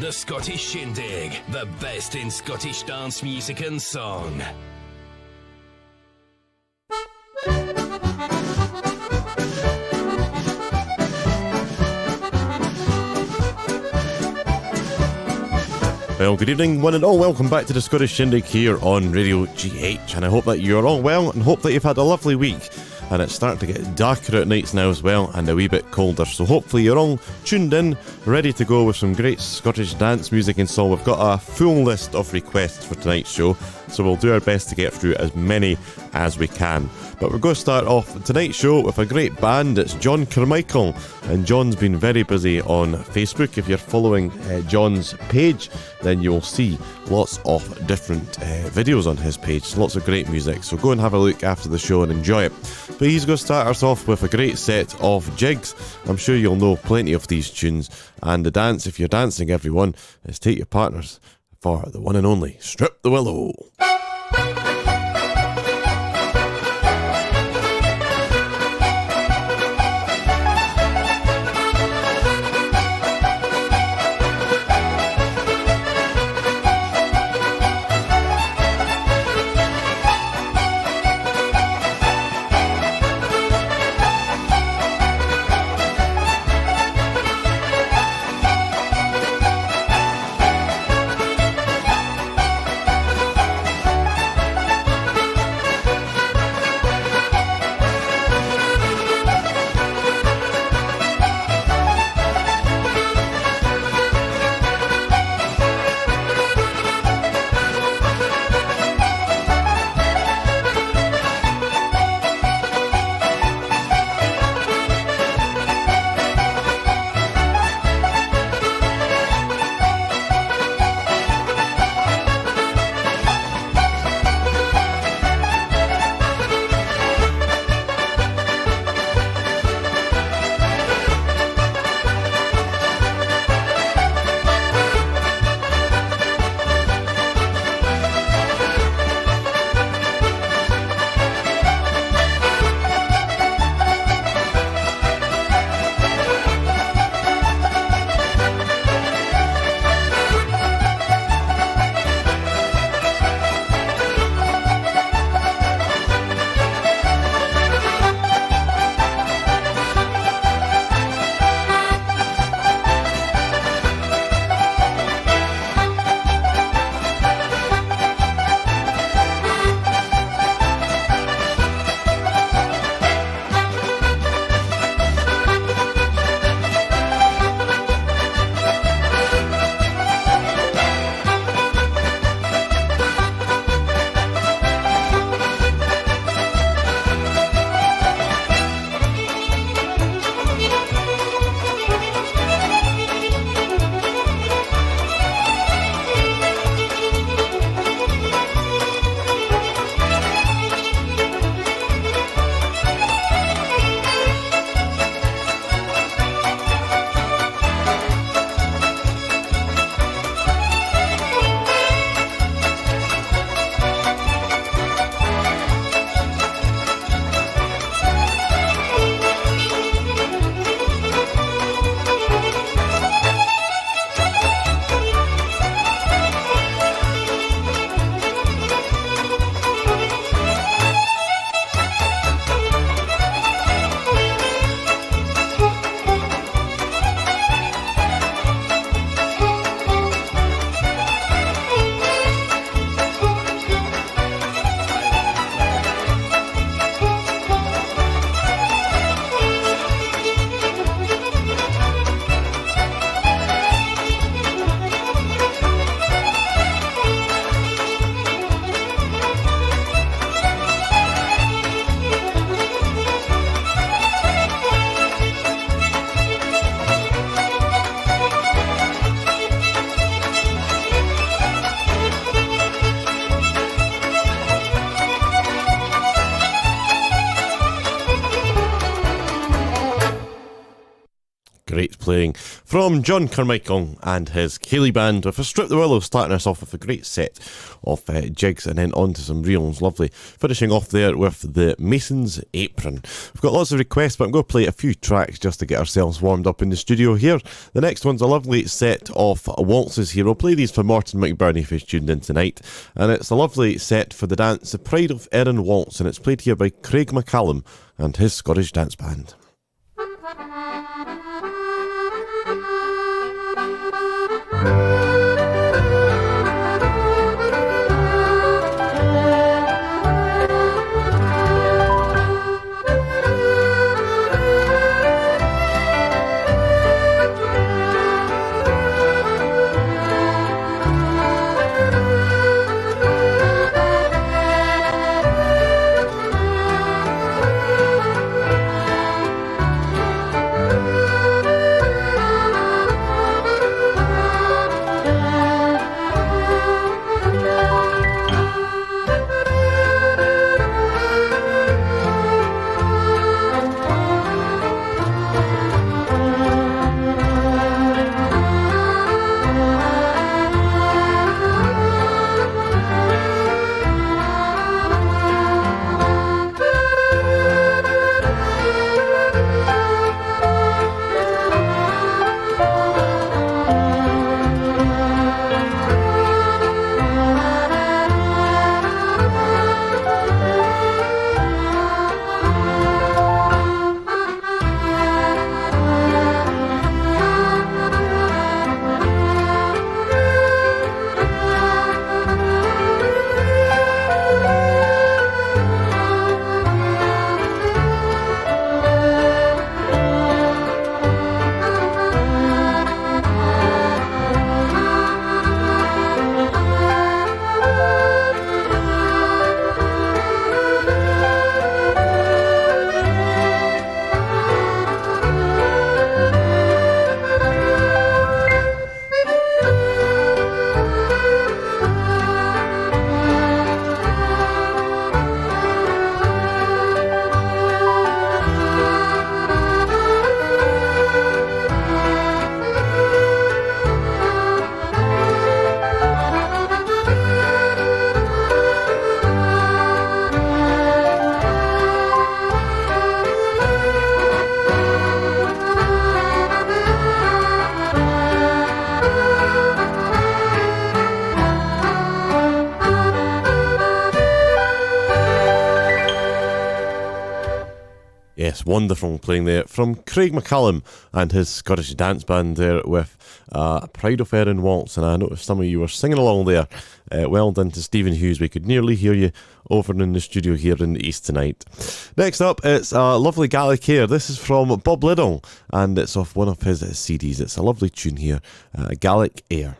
The Scottish Shindig, the best in Scottish dance music and song. Well, good evening, one and all. Welcome back to the Scottish Shindig here on Radio GH, and I hope that you're all well and hope that you've had a lovely week. And it's starting to get darker at nights now as well, and a wee bit colder, so hopefully you're all tuned in, ready to go with some great Scottish dance music and song. We've got a full list of requests for tonight's show, so we'll do our best to get through as many as we can. But we're going to start off tonight's show with a great band. It's John Carmichael, and John's been very busy on Facebook. If you're following John's page, then you'll see lots of different videos on his page, lots of great music, so go and have a look after the show and enjoy it. But he's going to start us off with a great set of jigs. I'm sure you'll know plenty of these tunes, and the dance, if you're dancing everyone, is take your partners for the one and only Strip the Willow. great playing from John Carmichael and his Cayley Band with a Strip the Willow, starting us off with a great set of jigs and then on to some reels. Lovely. Finishing off there with the Mason's Apron. We've got lots of requests, but I'm going to play a few tracks just to get ourselves warmed up in the studio here. The next one's a lovely set of waltzes here. I'll play these for Morton McBurney who's tuned in tonight, and it's a lovely set for the dance, The Pride of Erin Waltz, and it's played here by Craig McCallum and his Scottish Dance Band. Wonderful playing there from Craig McCallum and his Scottish Dance Band there with Pride of Erin Waltz, and I noticed some of you were singing along there. Well done to Stephen Hughes. We could nearly hear you over in the studio here in the East tonight. Next up, it's a lovely Gaelic air. This is from Bob Liddell, and it's off one of his CDs. It's a lovely tune here, Gaelic Air.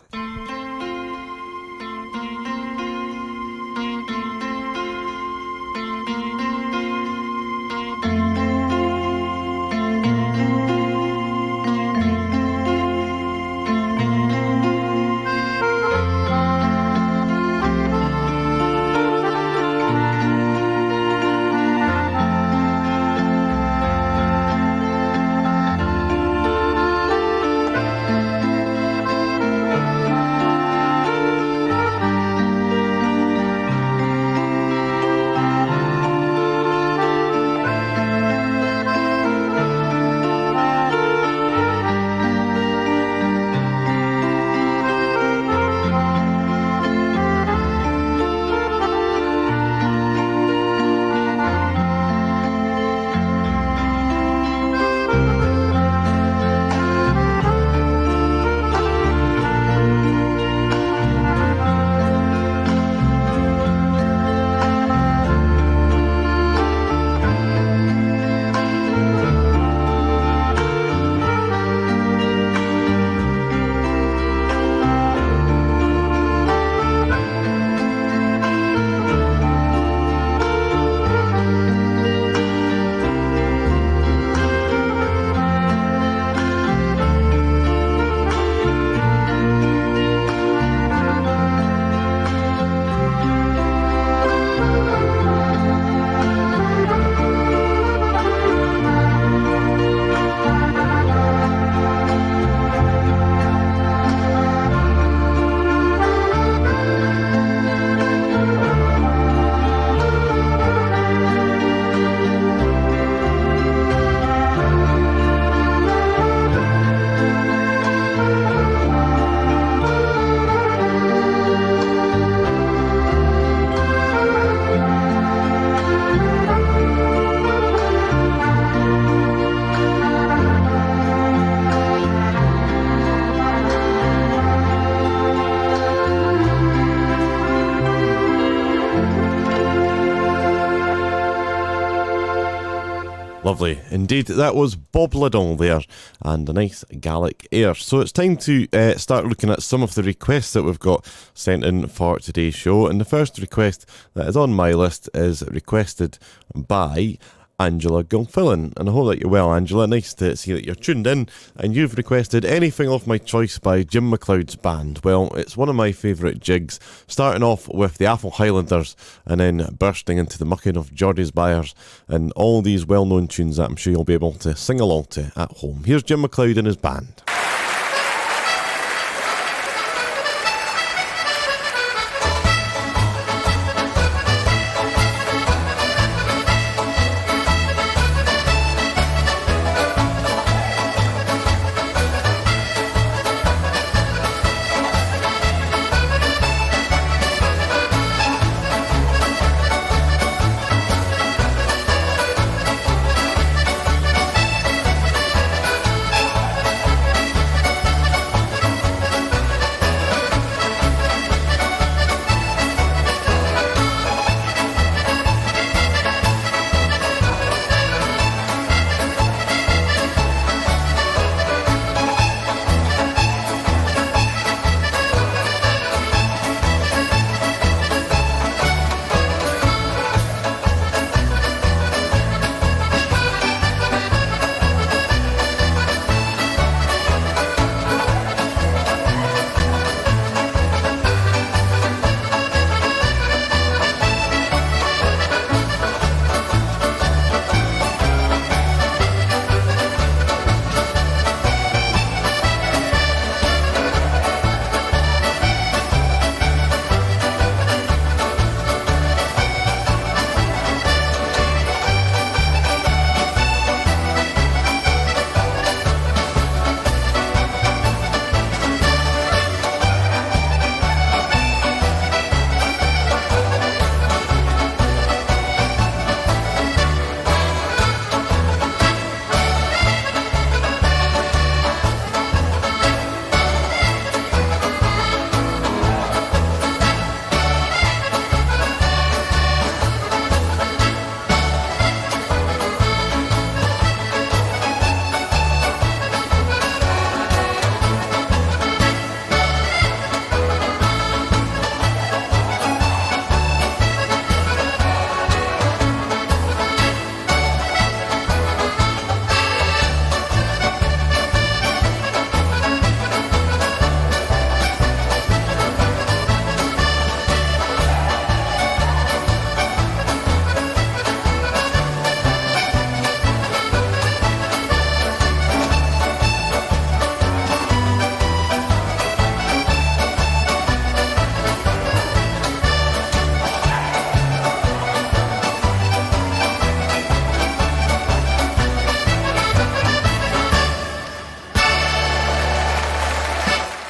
Lovely. Indeed, that was Bob Liddell there, and a nice Gallic air. So it's time to start looking at some of the requests that we've got sent in for today's show. And the first request that is on my list is requested by Angela Gilfillan, and I hope that you're well, Angela. Nice to see that you're tuned in, and you've requested Anything of My Choice by Jim McLeod's band. Well, it's one of my favourite jigs, starting off with the Atholl Highlanders and then bursting into the mucking of Geordie's Byres and all these well-known tunes that I'm sure you'll be able to sing along to at home. Here's Jim McLeod and his band.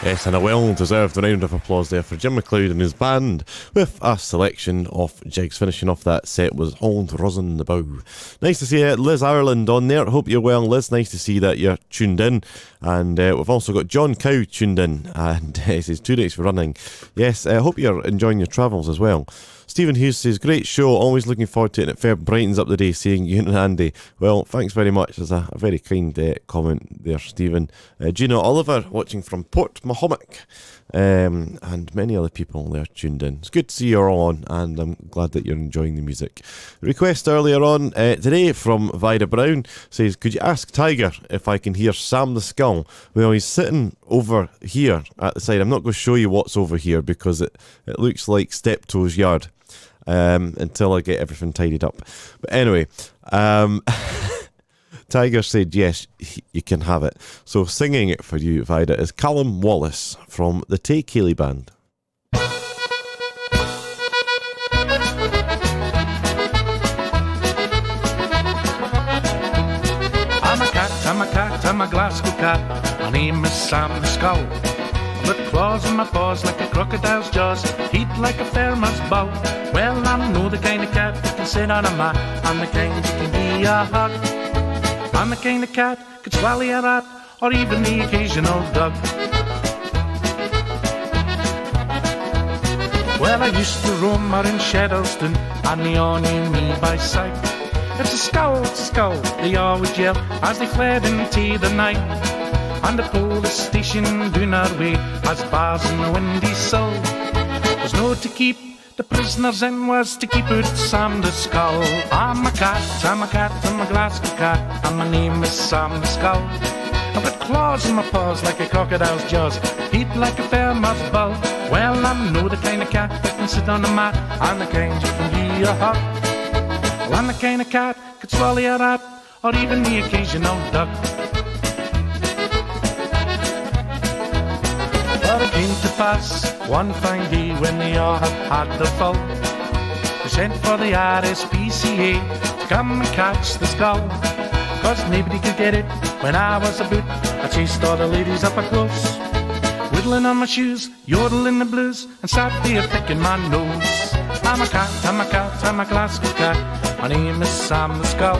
Yes, and a well-deserved round of applause there for Jim McLeod and his band with a selection of jigs. Finishing off that set was Old Rosin the Bow. Nice to see Liz Ireland on there. Hope you're well, Liz. Nice to see that you're tuned in. And we've also got John Cow tuned in, and he says 2 days for running. Yes, I hope you're enjoying your travels as well. Stephen Hughes says, great show, always looking forward to it, and it fair brightens up the day seeing you and Andy. Well, thanks very much. There's a very kind comment there, Stephen. Gina Oliver watching from Port Mahomet, and many other people there tuned in. It's good to see you're all on, and I'm glad that you're enjoying the music. Request earlier on today from Vida Brown says, could you ask Tiger if I can hear Sam the Skull? Well, he's sitting over here at the side. I'm not going to show you what's over here because it looks like Steptoe's yard. Until I get everything tidied up. But anyway, Tiger said yes, you can have it. So singing it for you, Vida, is Callum Wallace from the Tay Cayley Band. I'm a Glasgow cat. My name is Sam the Skull. With claws in my paws like a crocodile's jaws, teeth like a farmer's bow. Well, I'm no the kind of cat that can sit on a mat. I'm the kind that can be a hug. I'm the kind of cat could swallow a rat or even the occasional dog. Well, I used to roam out in Shedleston and the on me by sight. It's a skull, they always yell as they fled into the night. And the police station down our way has bars in the windy sill. There's no to keep the prisoners in, was to keep out Sam the Skull. I'm a cat, I'm a Glasgow cat, and my name is Sam the Skull. I've got claws in my paws like a crocodile's jaws, feet like a farmer's bull. Well, I'm no the kind of cat that can sit on a mat, and the kind you can be a hug. Well, I'm the kind of cat could swallow a rat, or even the occasional duck. But it came to pass one fine day when they all had their full. They sent for the RSPCA to come and catch the skull, 'cause nobody could get it when I was about. I chased all the ladies up close, whittling on my shoes, yodeling the blues, and sat there picking my nose. I'm a cat, I'm a Glasgow cat, my name is Sam the Skull.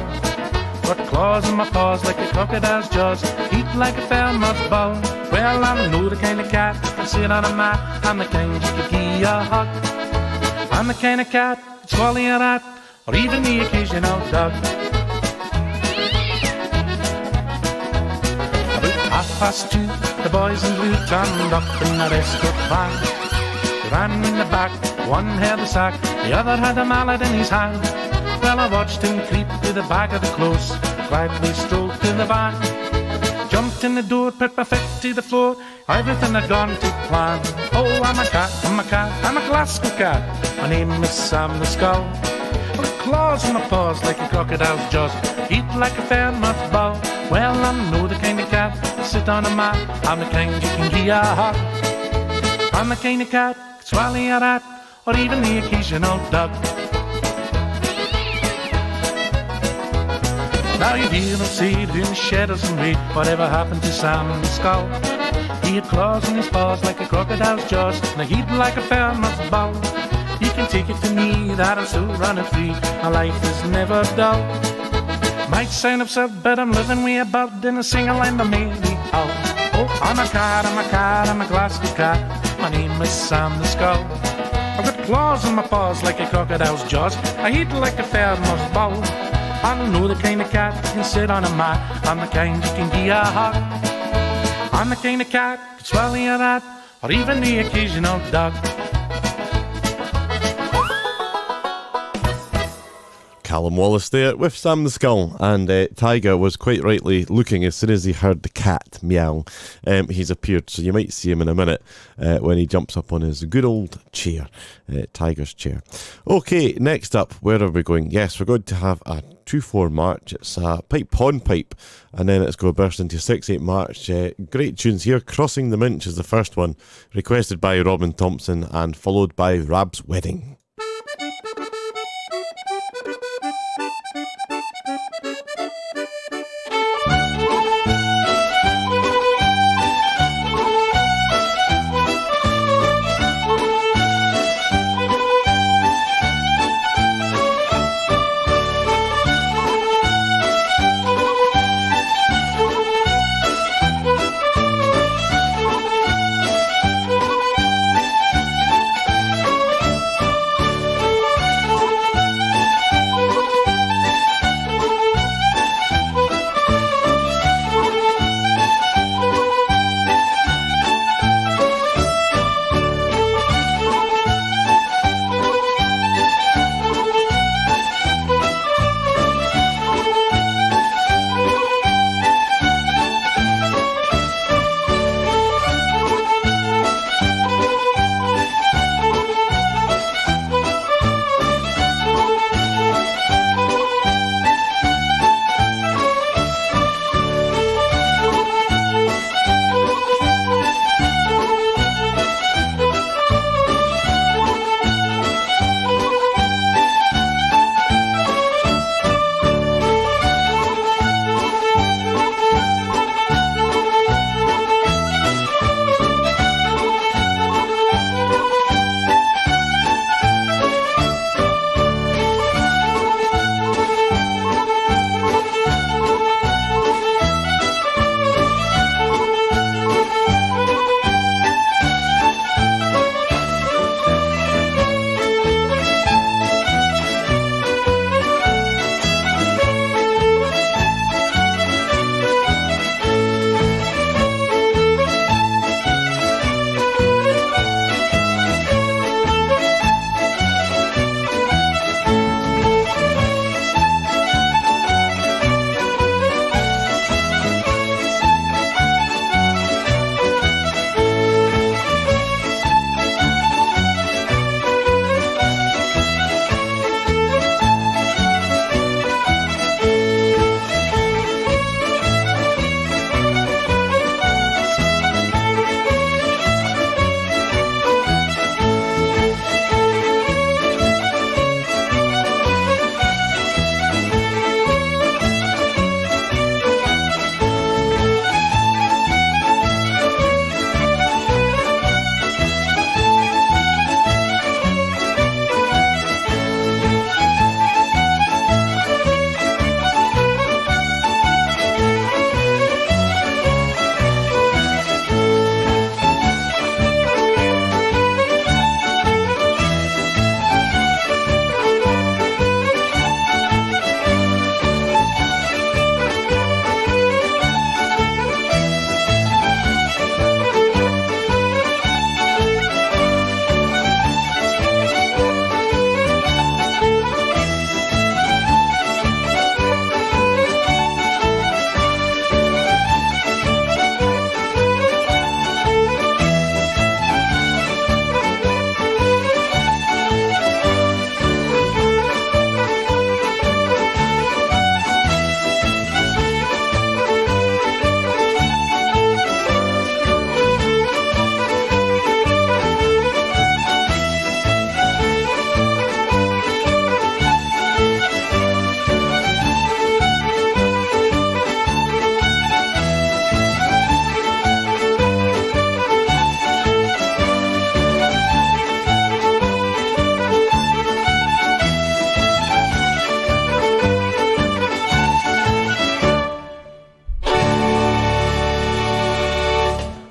Got claws in my paws like a crocodile's jaws, feet like a farmer's bull. Well, I'm no the kind of cat that can sit on a mat, I'm the kind you could give a hug. I'm the kind of cat that swallow a rat, or even the occasional duck. About 2:30, the boys in blue turned up in a escort van. They ran in the back, one had a sack, the other had a mallet in his hand. Well, I watched him creep to the back of the close, quietly strolled to the van, jumped in the door, put my foot to the floor, everything had gone to plan. Oh, I'm a cat, I'm a Glasgow cat, my name is Sam the Skull. With claws in my paws like a crocodile's jaws, feet like a farmer's bull. Well, I'm no the kind of cat that sit on a mat, I'm the kind you can give a hug. I'm the kind of cat that swallow a rat, or even the occasional duck. Now you hear them say in the shadows and wait, whatever happened to Sam the Skull? He had claws in his paws like a crocodile's jaws, and a heat like a farmer's bull. You can take it from me that I'm still running free, my life is never dull. Might sound absurd, but I'm living way above, in a single line that made me out. Oh, I'm a cat, I'm a Glasgow cat, my name is Sam the Skull. I've got claws in my paws like a crocodile's jaws, I heat like a farmer's bull. I don't know the kind of cat that can sit on a mat, I'm the kind you can give a hug. I'm the kind of cat that can swallow a rat, or even the occasional duck. Callum Wallace there with Sam the Skull, and Tiger was quite rightly looking as soon as he heard the cat meow. He's appeared, so you might see him in a minute when he jumps up on his good old chair, Tiger's chair. Okay, next up, where are we going? Yes, we're going to have a 2/4 March. It's a pipe pond pipe, and then it's going to burst into 6/8 March. Great tunes here. Crossing the Minch is the first one, requested by Robin Thompson and followed by Rab's Wedding.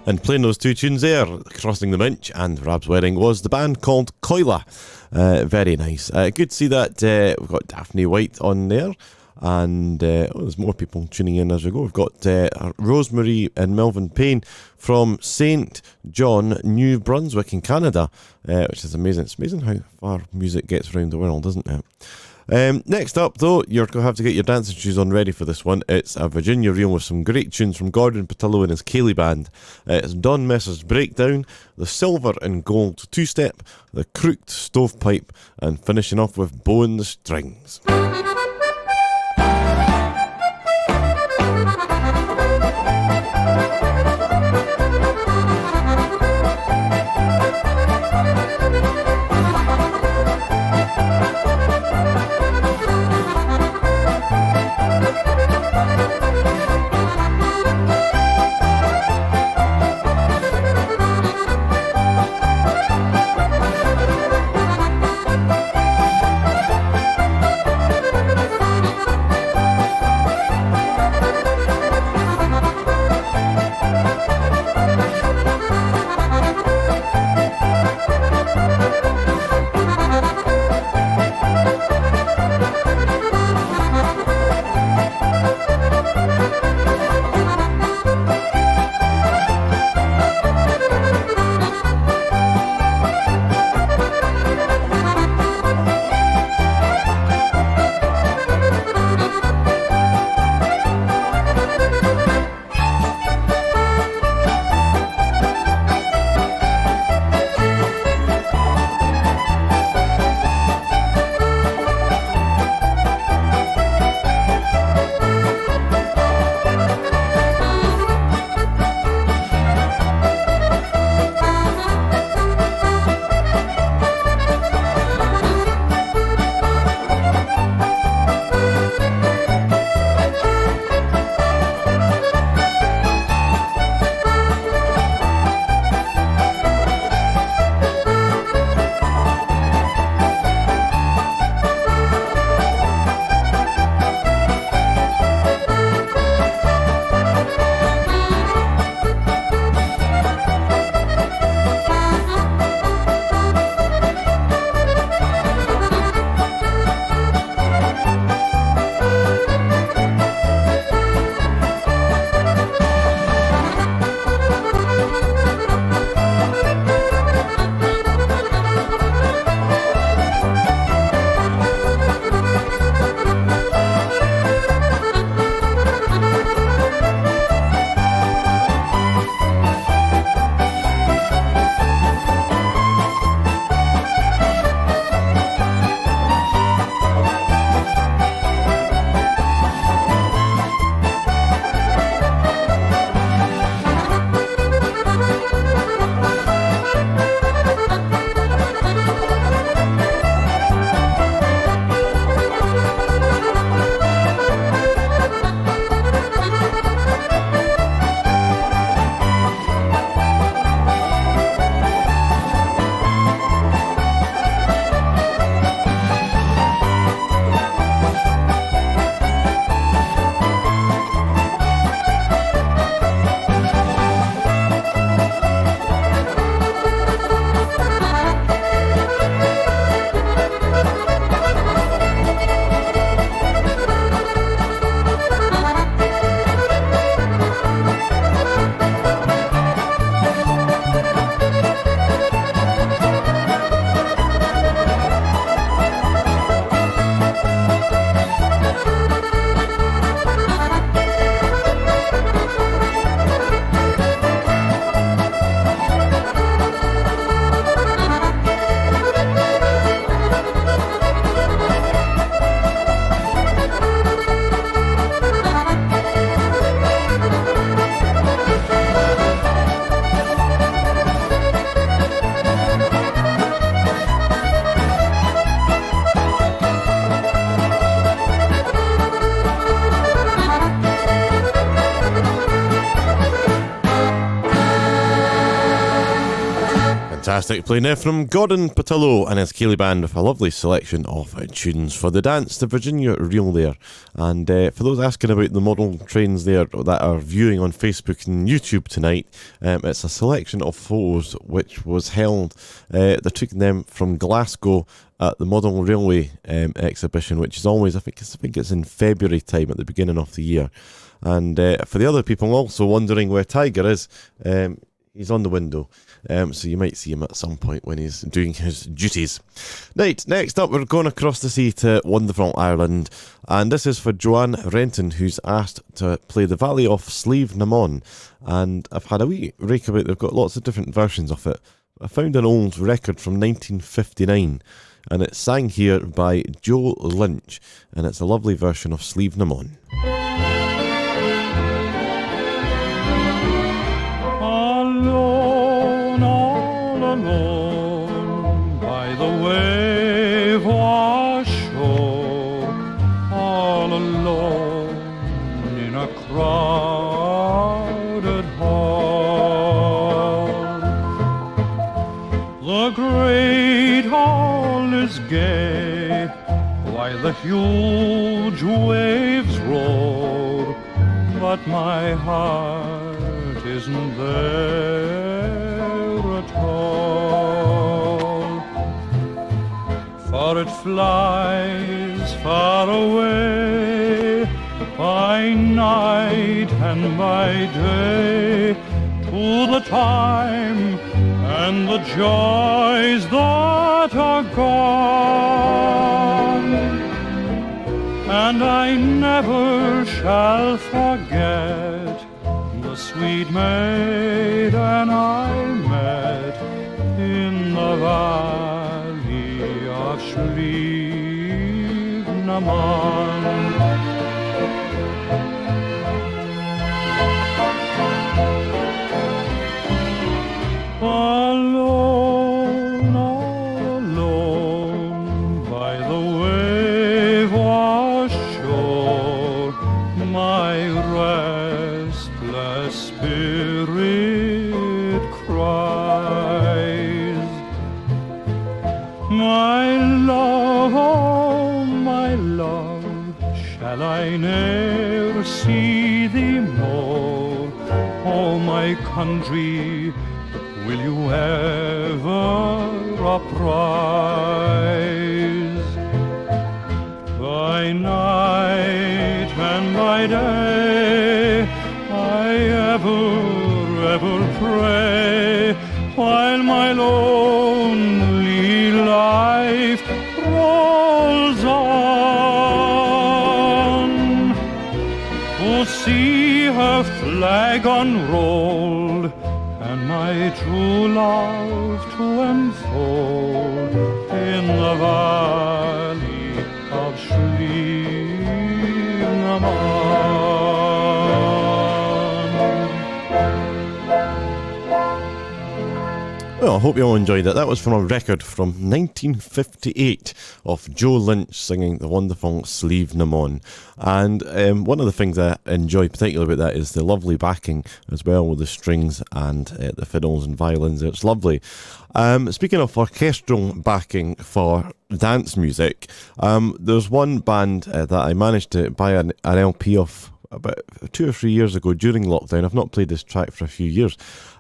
And playing those two tunes there, Crossing the Minch and Rab's Wedding, was the band called Coila. Very nice. Good to see that we've got Daphne White on there. And there's more people tuning in as we go. We've got Rosemary and Melvin Payne from St. John, New Brunswick in Canada, which is amazing. It's amazing how far music gets around the world, isn't it? Next up, though, you're going to have to get your dancing shoes on ready for this one. It's a Virginia reel with some great tunes from Gordon Patillo and his Cayley Band. It's Don Messer's Breakdown, the Silver and Gold Two-Step, the Crooked Stovepipe, and finishing off with Bowing the Strings. Fantastic playing there from Gordon Patillo and his Keeley Band with a lovely selection of tunes for the dance, the Virginia Reel there. And for those asking about the model trains there that are viewing on Facebook and YouTube tonight, it's a selection of photos which was held, they're taking them from Glasgow at the Model Railway exhibition, which is always, I think it's in February time at the beginning of the year. And for the other people also wondering where Tiger is, he's on the window. So you might see him at some point when he's doing his duties. Right, next up we're going across the sea to wonderful Ireland, and this is for Joanne Renton, who's asked to play the Valley of Slieve na Mon. And I've had a wee rake about, they've got lots of different versions of it. I found an old record from 1959 and it's sang here by Joe Lynch, and it's a lovely version of Slieve na Mon. Alone by the wave-washed shore, all alone in a crowded hall. The great hall is gay while the huge waves roar, but my heart isn't there at all, for it flies far away by night and by day to the time and the joys that are gone, and I never shall forget the sweet maiden I met in the valley of Slieve na Mon. Alone, all alone by the wave-washed shore, my restless spirit cries. My love, oh my love, shall I ne'er see thee more? Oh my country, will you ever uprise? By night and by day I ever pray, while my lonely life rolls on, to see her flag unrolled and my true love to unfold in the valley of Slieve na Mon. Well, I hope you all enjoyed it. That was from a record from 1958 of Joe Lynch singing the wonderful Slieve na Mon. And one of the things I enjoy particularly about that is the lovely backing as well, with the strings and the fiddles and violins. It's lovely. Speaking of orchestral backing for dance music, there's one band that I managed to buy an LP of about 2 or 3 years ago during lockdown. I've not played this track for a few years,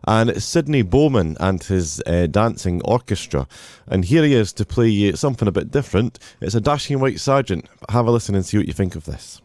and it's Sidney Bowman and his dancing orchestra, and here he is to play something a bit different. It's a Dashing White Sergeant. Have a listen and see what you think of this.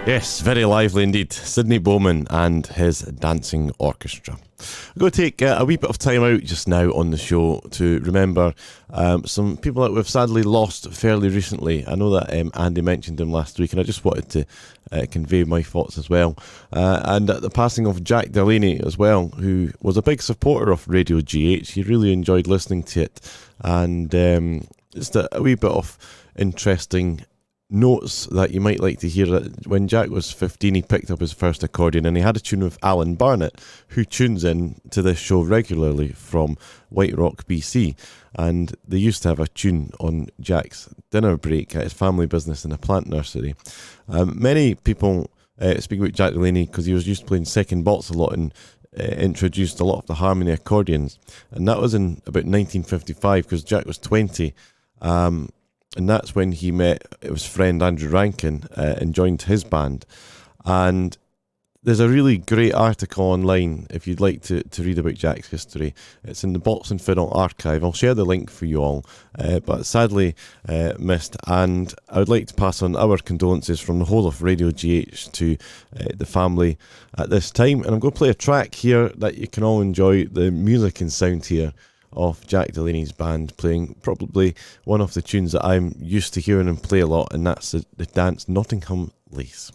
Yes, very lively indeed. Sidney Bowman and his dancing orchestra. I'm going to take a wee bit of time out just now on the show to remember some people that we've sadly lost fairly recently. I know that Andy mentioned them last week, and I just wanted to convey my thoughts as well. And the passing of Jack Delaney as well, who was a big supporter of Radio GH. He really enjoyed listening to it, and just a wee bit of interesting notes that you might like to hear. That when Jack was 15, he picked up his first accordion, and he had a tune with Alan Barnett, who tunes in to this show regularly from White Rock, BC, and they used to have a tune on Jack's dinner break at his family business in a plant nursery. Many people speak about Jack Delaney because he was used to playing second bolts a lot and introduced a lot of the harmony accordions, and that was in about 1955 because Jack was 20. And that's when he met his friend Andrew Rankin and joined his band. And there's a really great article online if you'd like to read about Jack's history. It's in the Box and Fiddle archive. I'll share the link for you all, but sadly missed. And I would like to pass on our condolences from the whole of Radio GH to the family at this time. And I'm going to play a track here that you can all enjoy the music and sound here of Jack Delaney's band playing probably one of the tunes that I'm used to hearing him play a lot, and that's the dance Nottingham Lace.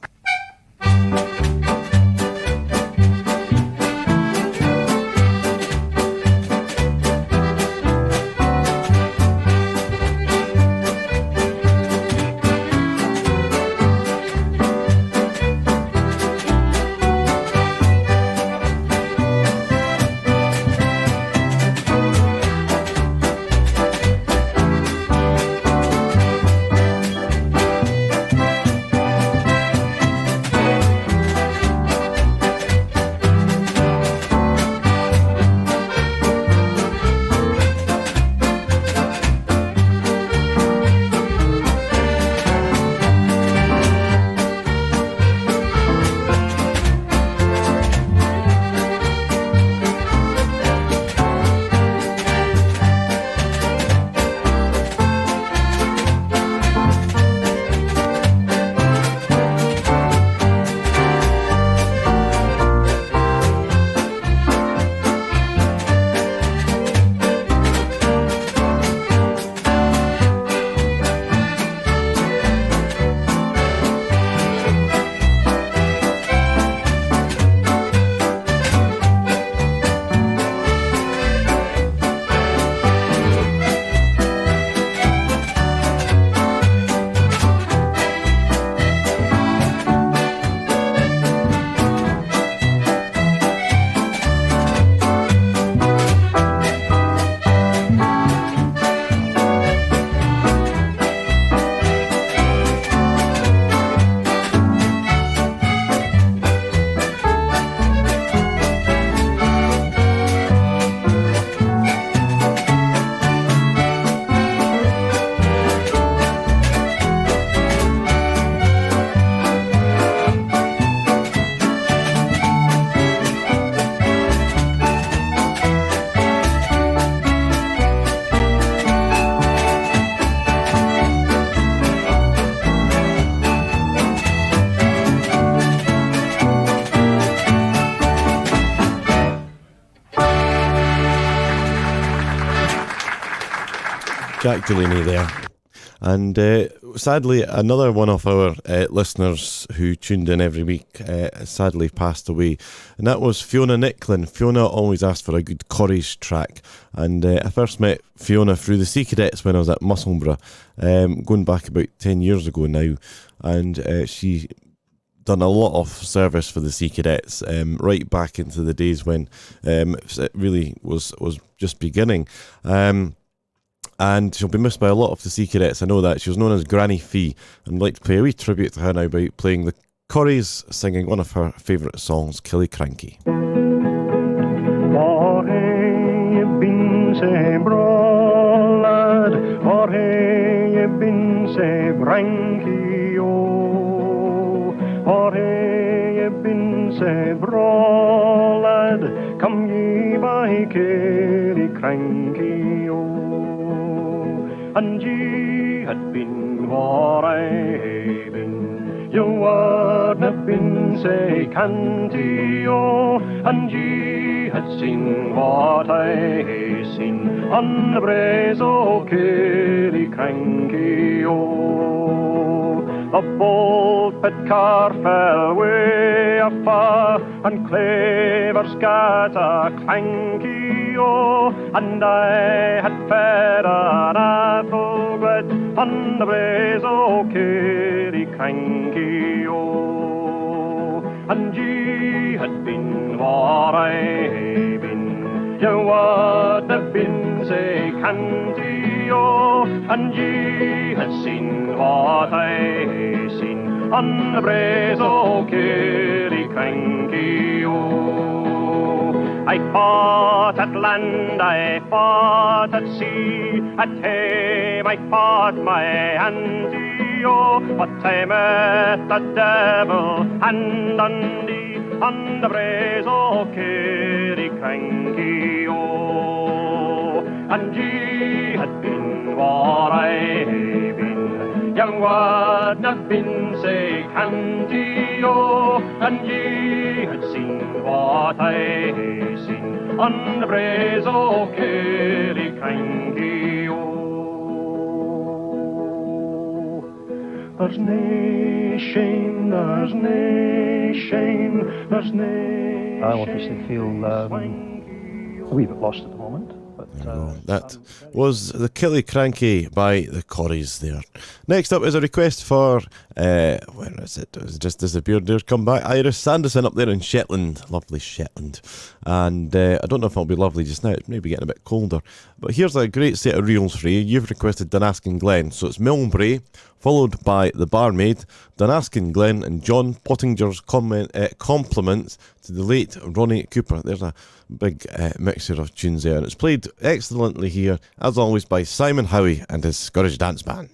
Jack Delaney there. And sadly, another one of our listeners who tuned in every week sadly passed away, and that was Fiona Nicklin. Fiona always asked for a good Corries track, and I first met Fiona through the Sea Cadets when I was at Musselburgh, going back about 10 years ago now, and she done a lot of service for the Sea Cadets right back into the days when it really was just beginning. And she'll be missed by a lot of the Sea Cadets. I know that. She was known as Granny Fee, and I'd like to pay a wee tribute to her now by playing the Corries singing one of her favourite songs, Killiecrankie. Or hae ye been sae braw, lad? Or hae ye been sae branky, oh? Or hae ye been sae braw, lad? Come ye by Killiecrankie, oh? And ye had been where I hae been, you were wouldn't have been say canty-o, and ye had seen what I seen on the braes o' Killiecrankie-o. The bold pit car fell way afar, and clavers got a clanky-o, and I had fed an apple bread on the braes o' Killiecrankie-o. And ye had been what I been, you would have been say canty-o, and ye had seen what I seen on the braes o' Killiecrankie-o. I fought at land, I fought at sea, at hame I fought my auntie-o, but I met the devil and Dundee on the braes o' Killiecrankie-o. And ye had been what I been, you wouldn't have been say canty-o, and ye had seen what I seen on the braes o' Killiecrankie-o. There's nae shame, there's nae shame, there's nae I obviously feel a wee bit lost at the moment. But, that was the Killiecrankie by the Corries there. Next up is a request for, where is it? It was just disappeared. There's come back. Iris Sanderson up there in Shetland. Lovely Shetland. And I don't know if it'll be lovely just now. It's maybe getting a bit colder. But here's a great set of reels for you. You've requested Dunaskin Glen. So it's Milnbrae, followed by The Barmaid, Dunaskin Glen, and John Pottinger's compliments to the late Ronnie Cooper. There's a big mixture of tunes there, and it's played excellently here, as always, by Simon Howie and his Scottish Dance Band.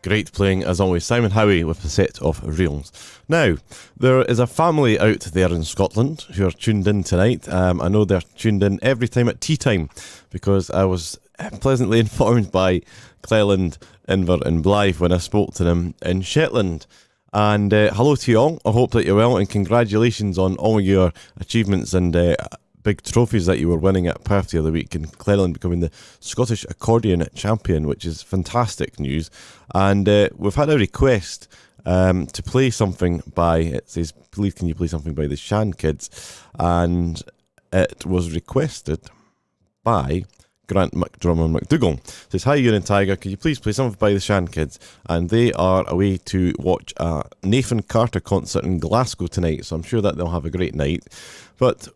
Great playing, as always, Simon Howie with a set of reels. Now, there is a family out there in Scotland who are tuned in tonight. I know they're tuned in every time at tea time, because I was pleasantly informed by Cleland, Inver and Blythe when I spoke to them in Shetland. And hello to you all. I hope that you're well, and congratulations on all your achievements and big trophies that you were winning at Perth the other week, and Cleland becoming the Scottish Accordion Champion, which is fantastic news. And we've had a request to play something by, it says, please can you play something by the Shan Kids? And it was requested by Grant McDrummer McDougall. It says, hi Ewan and Tiger, could you please play something by the Shan Kids? And they are away to watch a Nathan Carter concert in Glasgow tonight, so I'm sure that they'll have a great night. But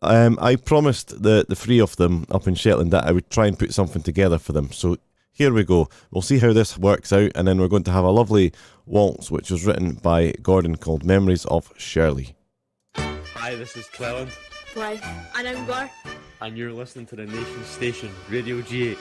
I promised the three of them up in Shetland that I would try and put something together for them. So here we go. We'll see how this works out, and then we're going to have a lovely waltz which was written by Gordon called Memories of Shirley. Hi, this is Cleland. Right, and I'm Gar. And you're listening to the Nation Station, Radio G8.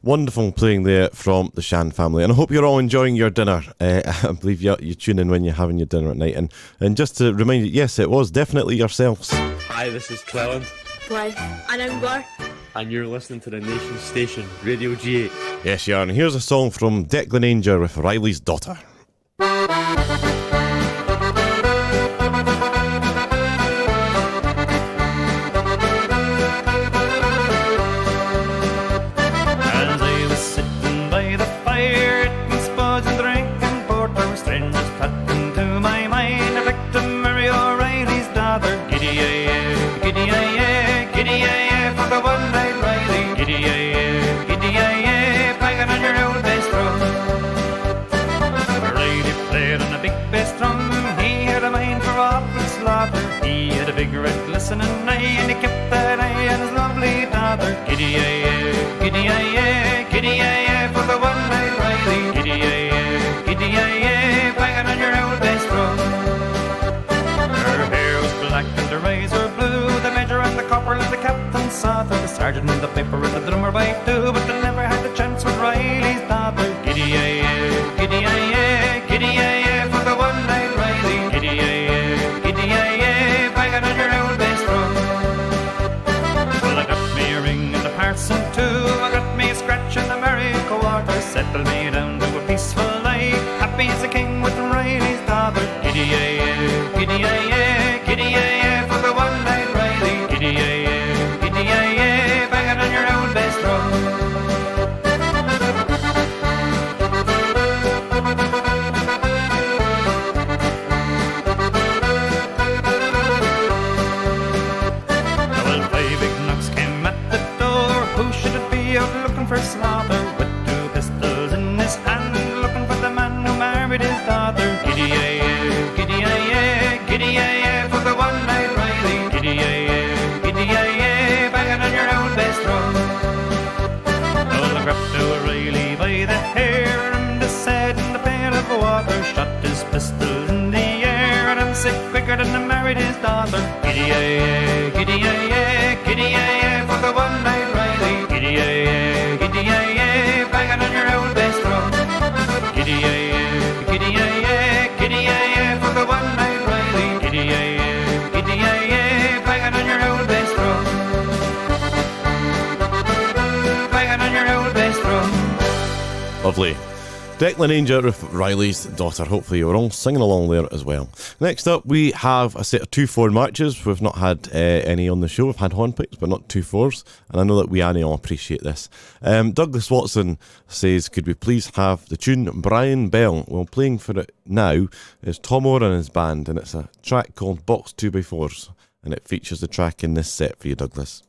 Wonderful playing there from the Shan family, and I hope you're all enjoying your dinner. I believe you tune in when you're having your dinner at night, and just to remind you, yes, it was definitely yourselves. Hi, this is Cleland. Right, and I'm Gar. And you're listening to the Nation Station, Radio G8. Yes, you are, and here's a song from Declan Ainger with Riley's Daughter. Big red glistening eye, and he kept that eye on his lovely daughter. Giddy-ay-ay, giddy-ay-ay, giddy-ay-ay, for the one-eyed Riley. Giddy-ay-ay, giddy-ay-ay, banging on your old bass drum. Her hair was black and her eyes were blue. The major and the corporal and the captain saw her. The sergeant and the piper and the drummer by two, but they never had the chance with Riley's daughter. Giddy-ay-ay, giddy-ay-ay, giddy-ay-ay, for the one-eyed Riley. Giddy-ay-ay, giddy-ay-ay, banging on your old bass drum. Well, I got me a ring and a parson too. I got me a scratch and a merry quarter. Settled me down to a peaceful life, happy as a king with Riley's daughter. Giddy-ay-ay, giddy-ay-ay, giddy-ay-ay, for the one-eyed Riley. Giddy-ay-ay, giddy-ay-ay, banging on your old bass drum. sick quicker than the married his daughter. Giddy-yay-yay, giddy-yay-yay, giddy-yay-yay for the one-night Riley. Giddy-yay-yay, giddy-yay-yay, banging on your old bass drum. Giddy-yay-yay, giddy-yay-yay, giddy-yay-yay for the one-night Riley. Giddy-yay-yay, giddy-yay-yay, banging on your old bass drum. Banging on your old bass drum. Lovely. Declan Ainger with Riley's daughter. Hopefully you were all singing along there as well. Next up, we have a set of 2-4 matches. We've not had any on the show. We've had hornpipes, but not 2-4s. And I know that we Annie all appreciate this. Douglas Watson says, could we please have the tune Brian Bell? Well, playing for it now is Tom Orr and his band, and it's a track called Box 2x4s. And it features the track in this set for you, Douglas.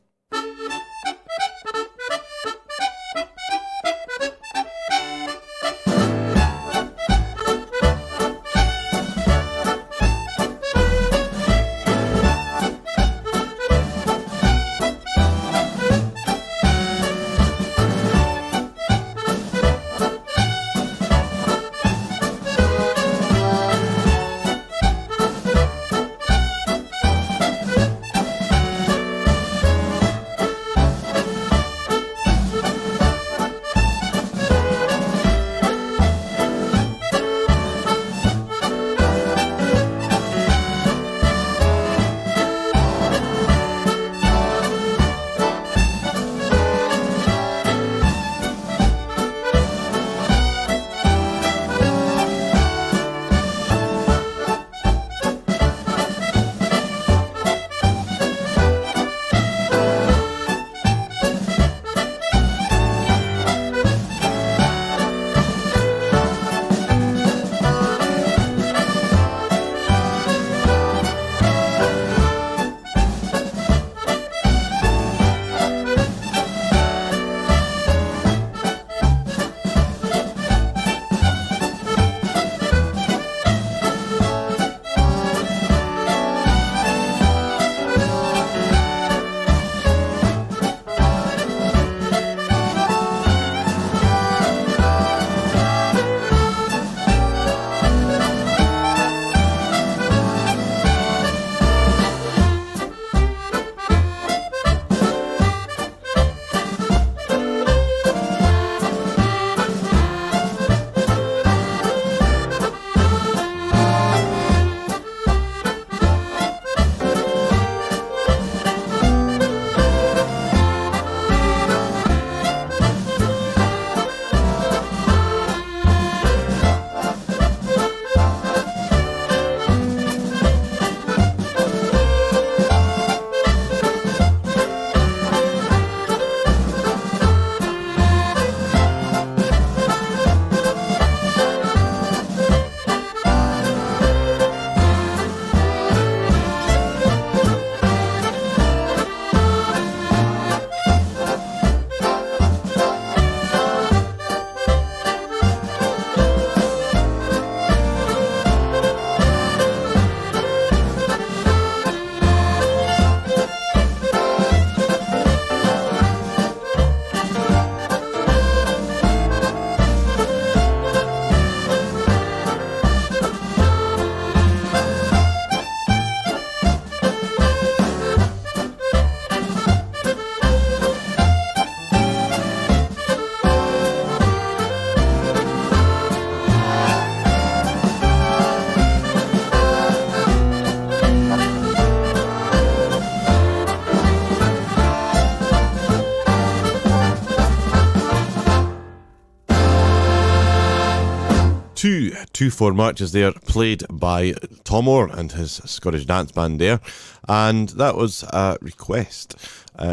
Two 2-4 matches there played by Tom Orr and his Scottish dance band there, and that was a request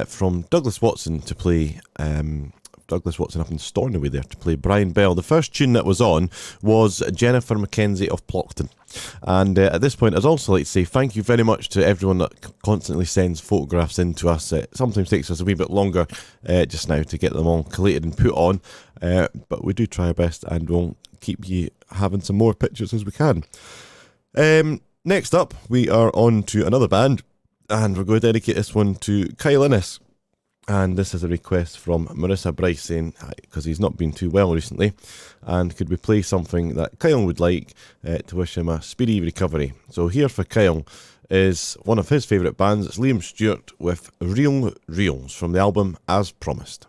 from Douglas Watson to play Douglas Watson up in Stornoway there to play Brian Bell. The first tune that was on was Jennifer Mackenzie of Plockton. And at this point, I'd also like to say thank you very much to everyone that constantly sends photographs in to us. It sometimes takes us a wee bit longer just now to get them all collated and put on, but we do try our best, and we'll keep you having some more pictures as we can. Next up, we are on to another band, and we're going to dedicate this one to Kyle Innes. And this is a request from Marissa Bryce saying, because he's not been too well recently, and could we play something that Kyle would like to wish him a speedy recovery. So here for Kyle is one of his favourite bands. It's Liam Stewart with Real Reels from the album As Promised.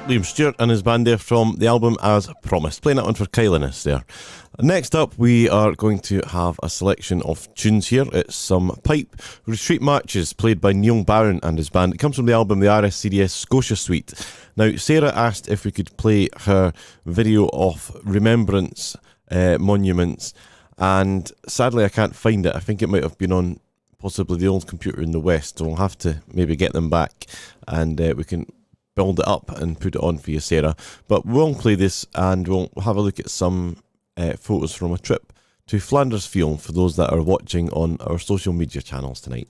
Liam Stewart and his band there from the album As Promised. Playing that one for Kyliness there. Next up, we are going to have a selection of tunes here. It's some pipe retreat marches played by Neil Barron and his band. It comes from the album The RSCDS Scotia Suite. Now, Sarah asked if we could play her video of Remembrance Monuments, and sadly I can't find it. I think it might have been on possibly the old computer in the West, so we'll have to maybe get them back and we can build it up and put it on for you, Sarah. But we'll play this and we'll have a look at some photos from a trip to Flanders Field for those that are watching on our social media channels tonight.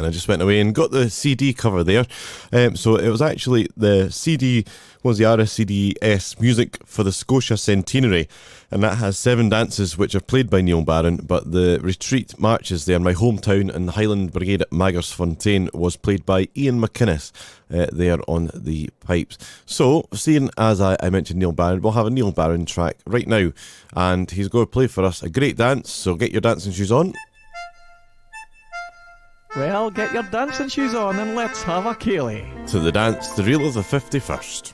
and I just went away and got the CD cover there. So it was actually the CD was the RSCDS Music for the Scotia Centenary, and that has 7 dances which are played by Neil Barron, but the retreat marches there in my hometown in the Highland Brigade at Maggersfontein was played by Ian McInnes there on the pipes. So, seeing as I mentioned Neil Barron, we'll have a Neil Barron track right now, and he's going to play for us a great dance, so get your dancing shoes on. Well, get your dancing shoes on and let's have a ceilidh. To the dance, the reel of the 51st.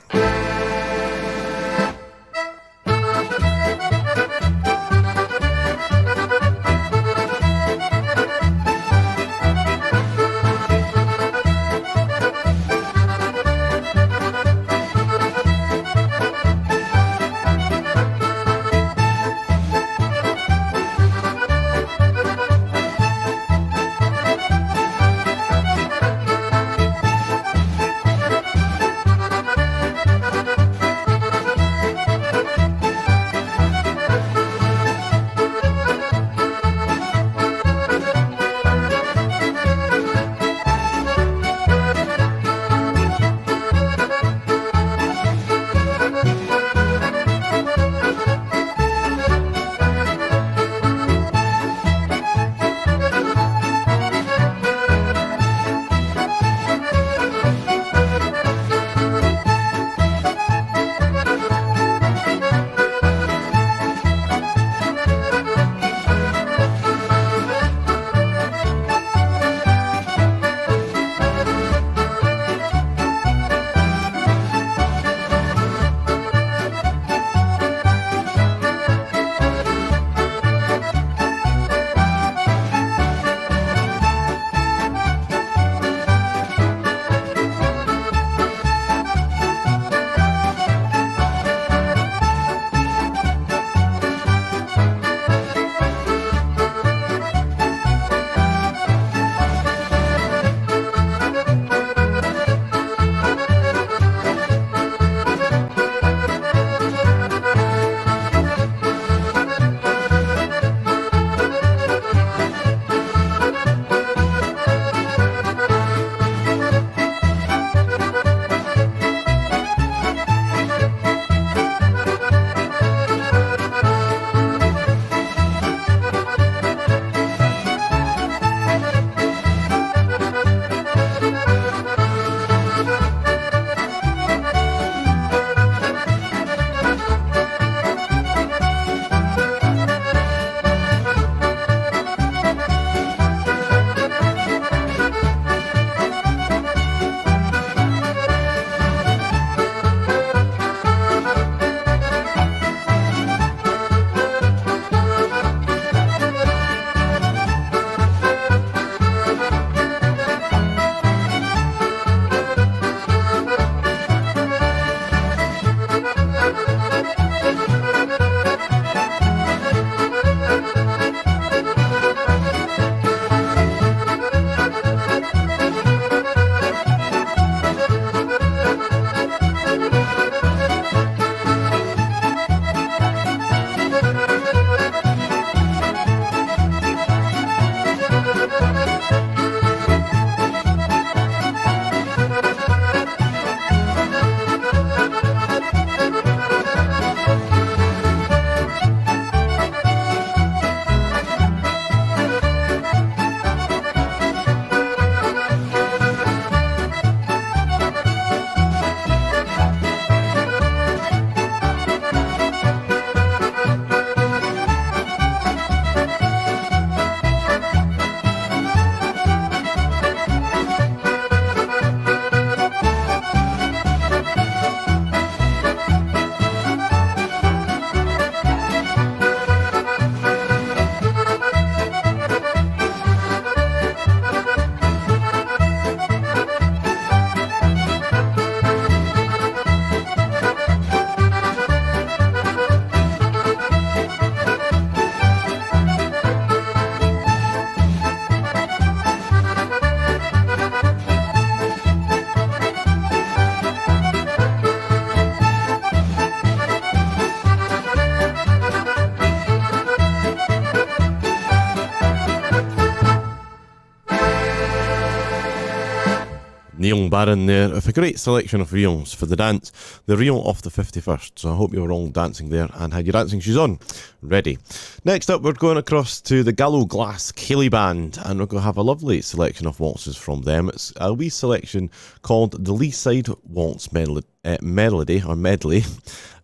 Neil Barron there with a great selection of reels for the dance, the reel of the 51st. So I hope you were all dancing there and had your dancing shoes on. Ready. Next up, we're going across to the Gallo Glass Ceilidh Band, and we're going to have a lovely selection of waltzes from them. It's a wee selection called the Lee Side Waltz Medley,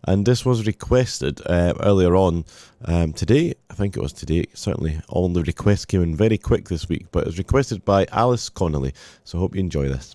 and this was requested earlier on today. I think it was today. Certainly all the requests came in very quick this week, but it was requested by Alice Connolly, so I hope you enjoy this.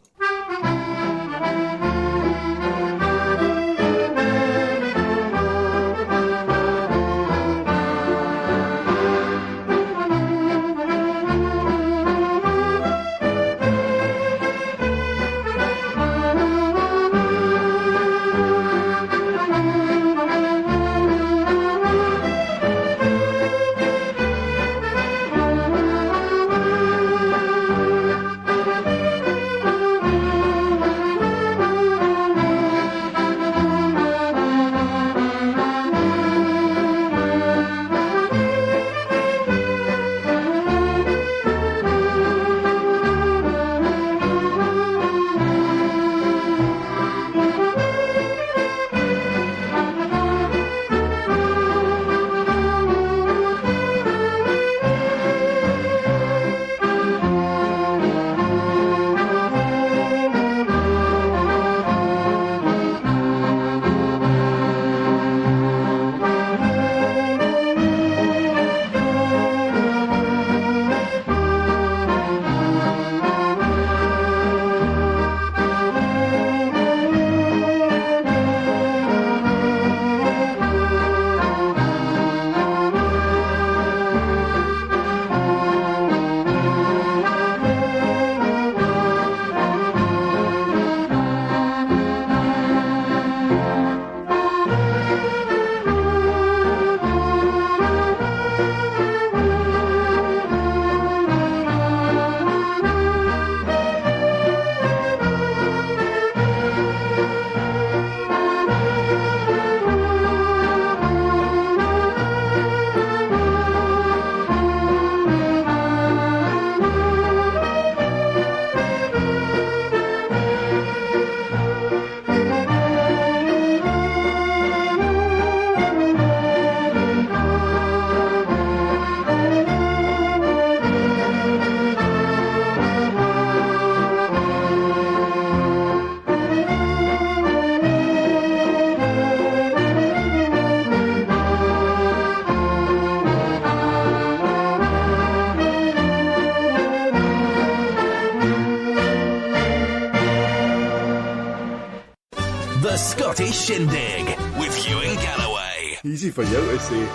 The Scottish Shindig with Hugh Galloway. Easy for you to say.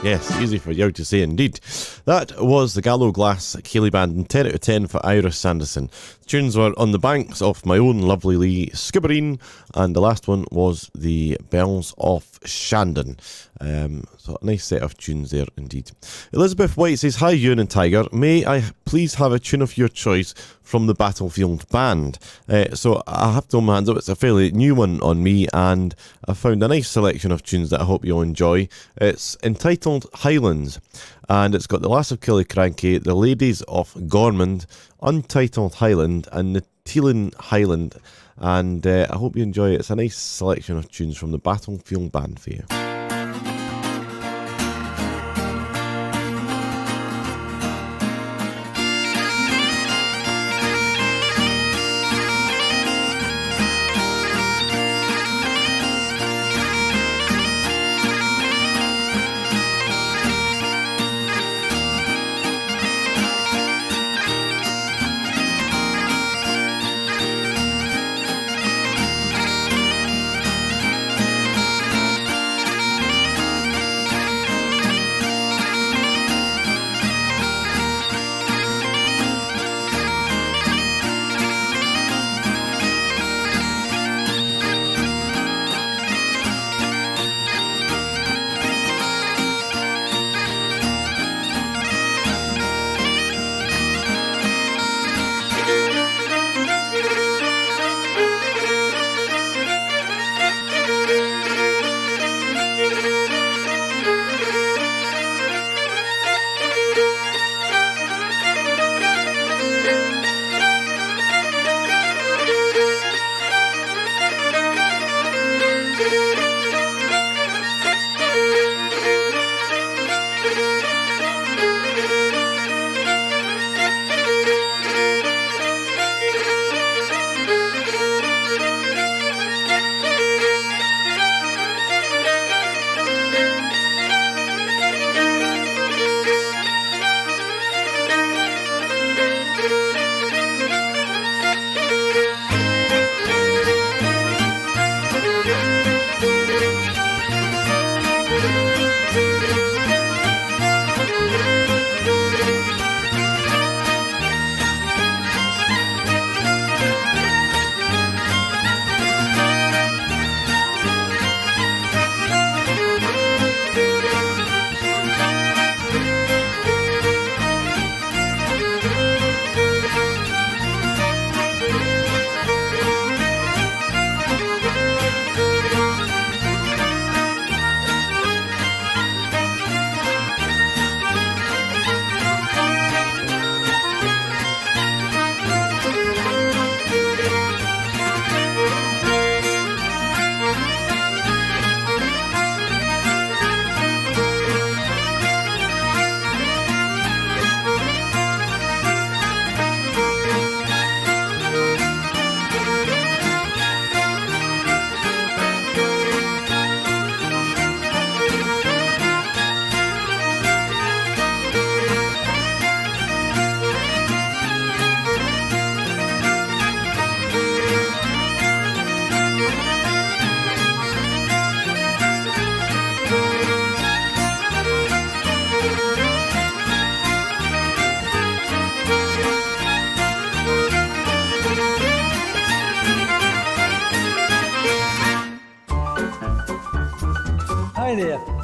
Yes, easy for you to say indeed. That was the Gallo Glass Ceilidh Band, and 10 out of 10 for Iris Sanderson. The tunes were On the Banks of My Own Lovely Lee Skibbereen, and the last one was The Bells of Shandon. So a nice set of tunes there indeed. Elizabeth White says, "Hi Ewan and Tiger, may I please have a tune of your choice from the Battlefield Band?" So I have to hold my hands up, it's a fairly new one on me, and I found a nice selection of tunes that I hope you'll enjoy. It's entitled Highlands, and it's got The Lass of Killiecrankie, The Ladies of Gormond, Untitled Highland, and the Teelan Highland, and I hope you enjoy it. It's a nice selection of tunes from the Battlefield Band for you.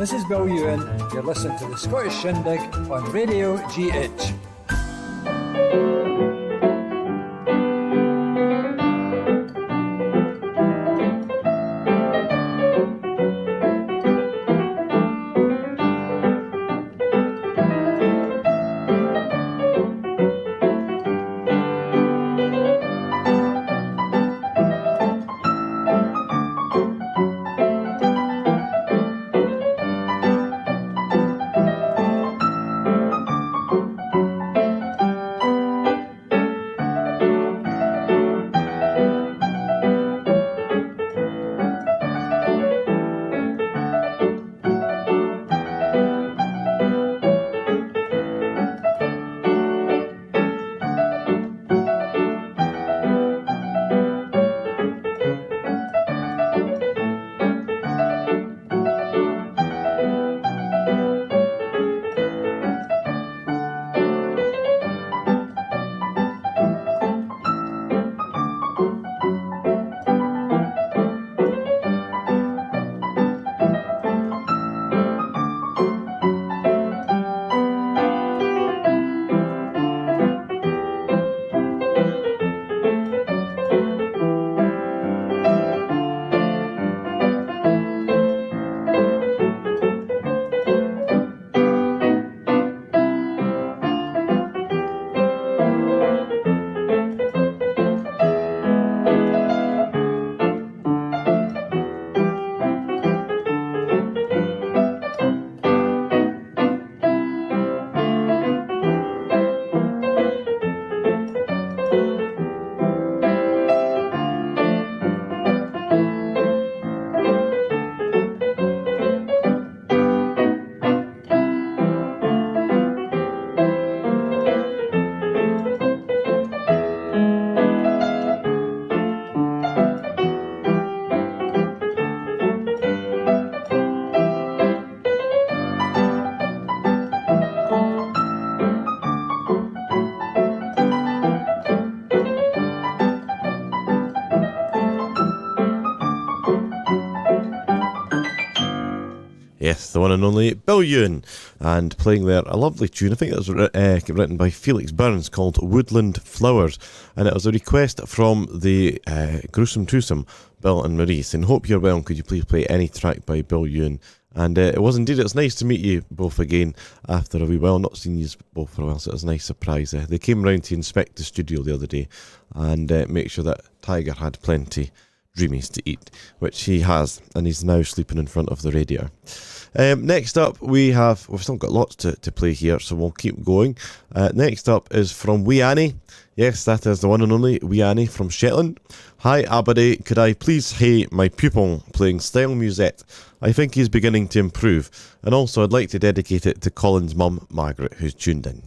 This is Bill Ewan. You're listening to the Scottish Shindig on Radio GH. Yes, the one and only Bill Ewan, and playing there a lovely tune. I think it was written by Felix Burns, called Woodland Flowers, and it was a request from the Gruesome Twosome, Bill and Marie, saying, hope you're well, and could you please play any track by Bill Ewan? And it was indeed. It's nice to meet you both again after a wee while. Not seen you both for a while, so it was a nice surprise. They came round to inspect the studio the other day and make sure that Tiger had plenty dreamies to eat, which he has, and he's now sleeping in front of the radiator. Next up, we've still got lots to play here, so we'll keep going. Next up is from Wee Annie. Yes, that is the one and only Wee Annie from Shetland. Hi Aberdeen, could I please hey my pupil playing style musette? I think he's beginning to improve. And also I'd like to dedicate it to Colin's mum, Margaret, who's tuned in.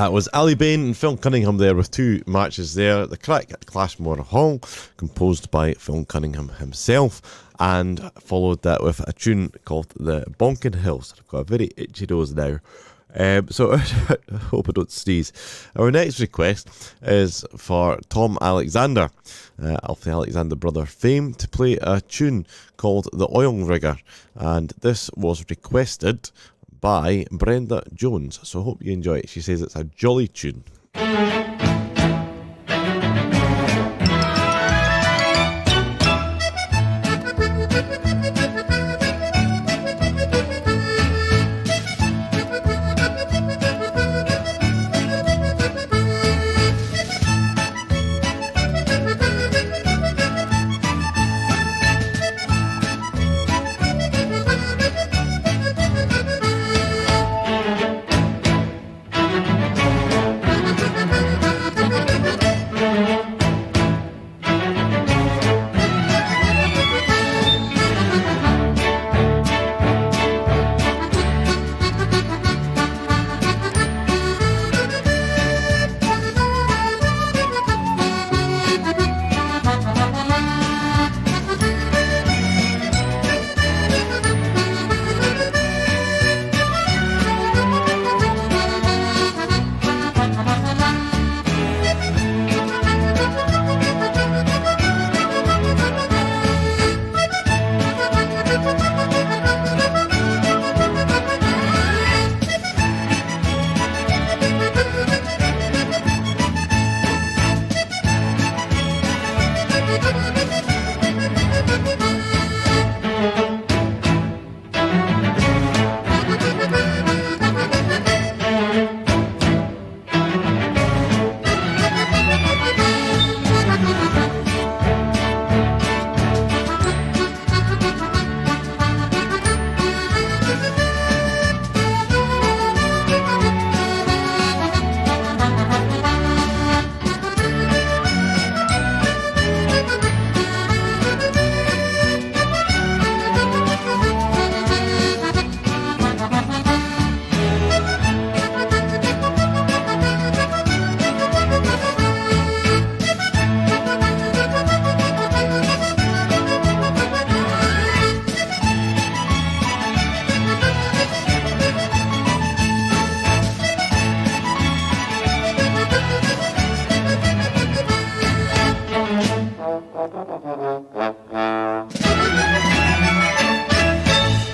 That was Ali Bain and Phil Cunningham there with two matches there. The Crack at Clashmore Hall, composed by Phil Cunningham himself, and followed that with a tune called The Bonkin Hills. I've got a very itchy nose now. So I hope I don't sneeze. Our next request is for Tom Alexander, of the Alexander Brother fame, to play a tune called The Oil Rigger, and this was requested by Brenda Jones, so I hope you enjoy it. She says it's a jolly tune.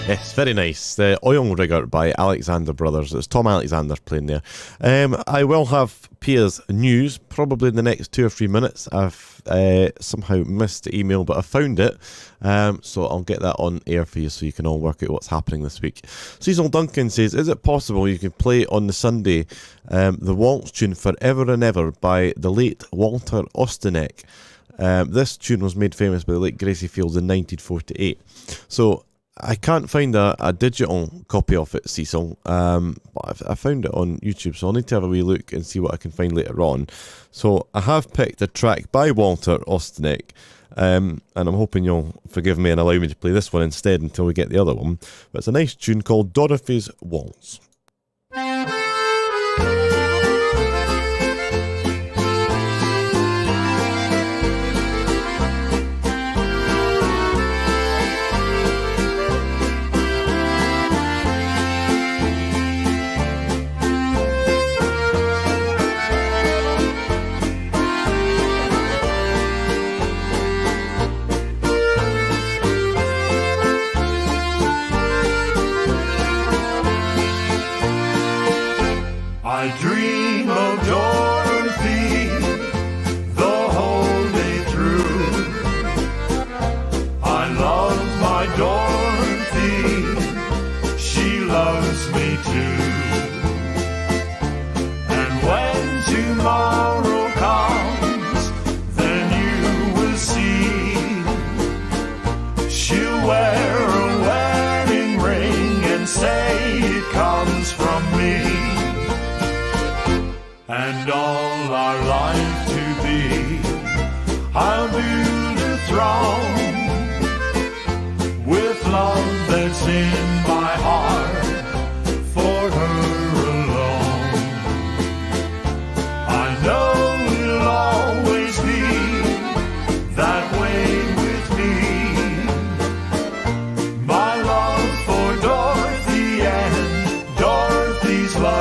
Yes, very nice. The Oil Rigger by Alexander Brothers. It's Tom Alexander playing there. I will have Pia's news probably in the next 2 or 3 minutes. I've somehow missed the email, but I found it. So I'll get that on air for you so you can all work out what's happening this week. Cecil Duncan says, is it possible you can play on the Sunday the waltz tune Forever and Ever by the late Walter Ostanek? This tune was made famous by the late Gracie Fields in 1948. So I can't find a digital copy of it, Cecil, but I found it on YouTube, so I'll need to have a wee look and see what I can find later on. So I have picked a track by Walter Ostanek, and I'm hoping you'll forgive me and allow me to play this one instead until we get the other one. But it's a nice tune called Dorothy's Waltz. I dream of Dorothy the whole day through. I love my Dorothy, she loves me too. And when tomorrow comes, then you will see she'll wear a wedding ring and say it comes from me. And all our life to be, I'll build a throne with love that's in my heart for her alone. I know it'll always be that way with me. My love for Dorothy and Dorothy's love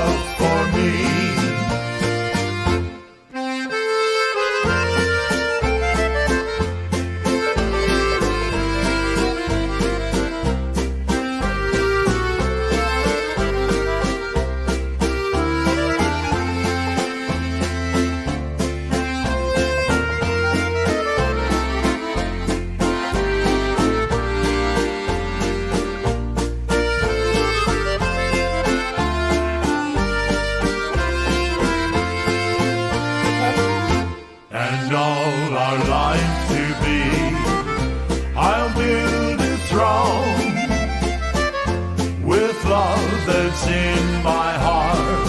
that's in my heart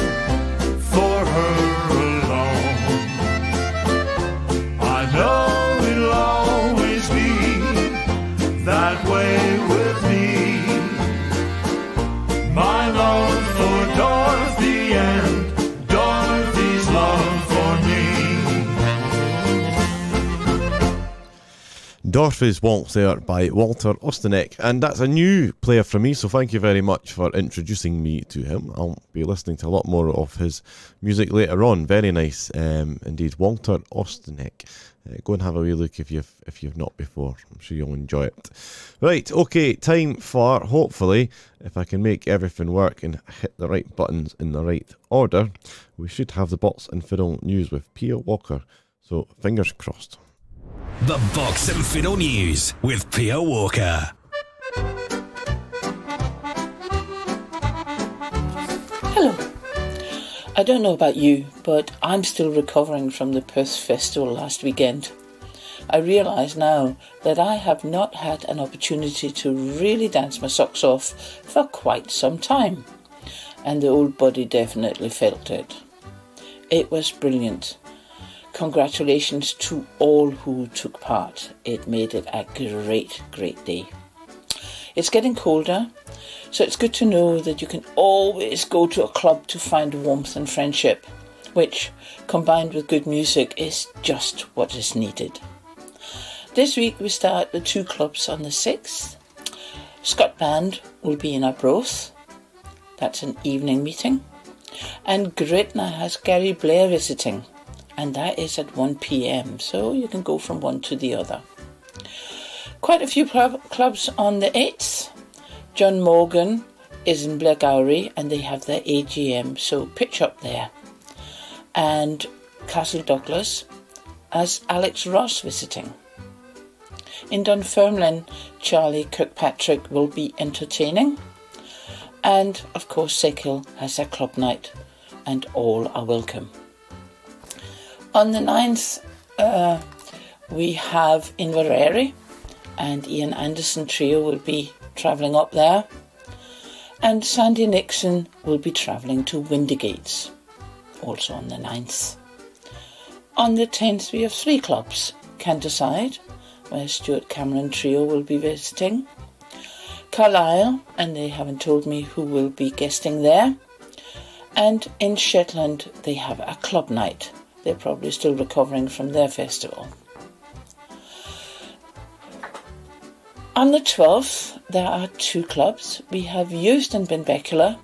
for her alone. I know it'll always be that way with me. My love for Dorothy and Dorothy's love for me. Dorothy's Waltz there by Walter Ostanek, and that's a new player for me, so thank you very much for introducing me to him. I'll be listening to a lot more of his music later on. Very nice indeed. Walter Ostanek. Go and have a wee look if you've not before. I'm sure you'll enjoy it. Right, okay, time for, hopefully, if I can make everything work and hit the right buttons in the right order, we should have the Box and Fiddle news with Pia Walker. So, fingers crossed. The Box and Fiddle News with Pia Walker. Hello. I don't know about you, but I'm still recovering from the Perth Festival last weekend. I realise now that I have not had an opportunity to really dance my socks off for quite some time, and the old body definitely felt it. It was brilliant. Congratulations to all who took part. It made it a great, great day. It's getting colder, so it's good to know that you can always go to a club to find warmth and friendship, which, combined with good music, is just what is needed. This week we start with 2 clubs on the 6th. Scott Band will be in Arbroath. That's an evening meeting. And Gretna has Gary Blair visiting, and that is at 1 p.m, so you can go from one to the other. Quite a few clubs on the 8th. John Morgan is in Blairgowrie and they have their AGM, so pitch up there. And Castle Douglas has Alex Ross visiting. In Dunfermline, Charlie Kirkpatrick will be entertaining. And of course Seckhill has their club night and all are welcome. On the 9th, we have Inverary, and Ian Anderson Trio will be travelling up there. And Sandy Nixon will be travelling to Windigates, also on the 9th. On the 10th, we have 3 clubs. Candyside, where Stuart Cameron Trio will be visiting. Carlisle, and they haven't told me who will be guesting there. And in Shetland, they have a club night. They're probably still recovering from their festival. On the 12th, there are 2 clubs. We have Euston Benbecula,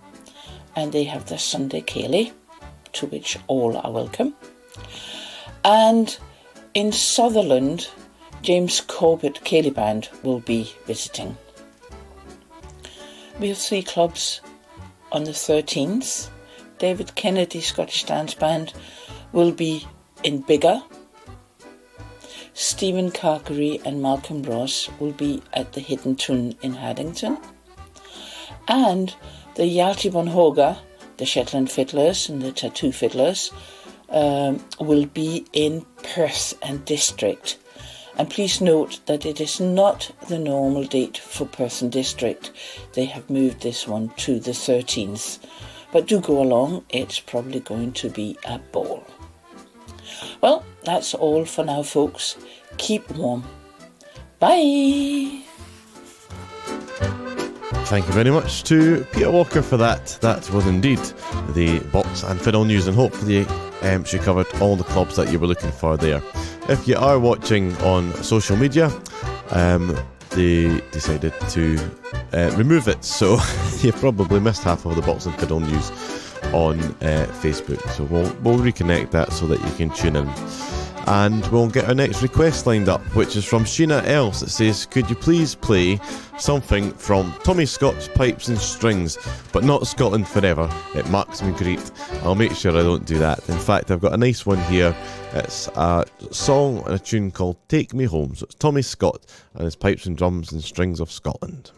and they have their Sunday Ceilidh, to which all are welcome. And in Sutherland, James Corbett Ceilidh Band will be visiting. We have 3 clubs on the 13th. David Kennedy Scottish Dance Band will be in Biggar. Stephen Carkery and Malcolm Ross will be at the Hidden Tune in Haddington. And the Yalti Bonhoga, the Shetland Fiddlers and the Tattoo Fiddlers, will be in Perth and District. And please note that it is not the normal date for Perth and District. They have moved this one to the 13th. But do go along, it's probably going to be a ball. Well, that's all for now, folks. Keep warm. Bye! Thank you very much to Peter Walker for that. That was indeed the Box and Fiddle news, and hopefully she covered all the clubs that you were looking for there. If you are watching on social media, they decided to remove it, so you probably missed half of the Box and Fiddle news on Facebook. So we'll reconnect that so that you can tune in. And we'll get our next request lined up, which is from Sheena Else. It says, could you please play something from Tommy Scott's Pipes and Strings, but not Scotland Forever? It marks me great. I'll make sure I don't do that. In fact, I've got a nice one here. It's a song and a tune called Take Me Home. So it's Tommy Scott and his Pipes and Drums and Strings of Scotland.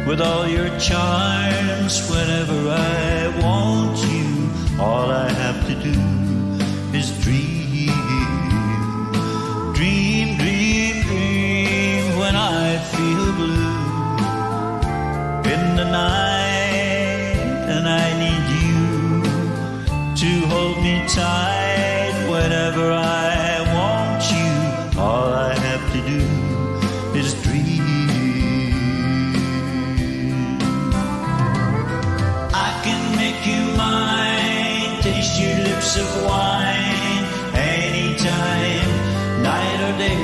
with all your charms. Whenever I want you, all I have to do is dream. Dream, dream, dream when I feel blue in the night, and I need you to hold me tight. Whenever I want you, all I have to do is dream. I can make you mine, taste your lips of wine, anytime, night or day.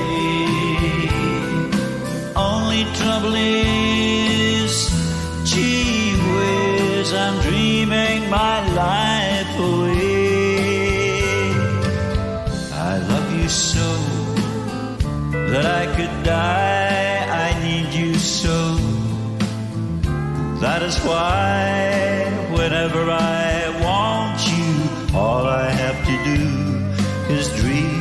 Only trouble is, gee whiz, I'm dreaming my life away. I love you so that I could die. I need you so. That is why whenever I want you, all I have to do is dream.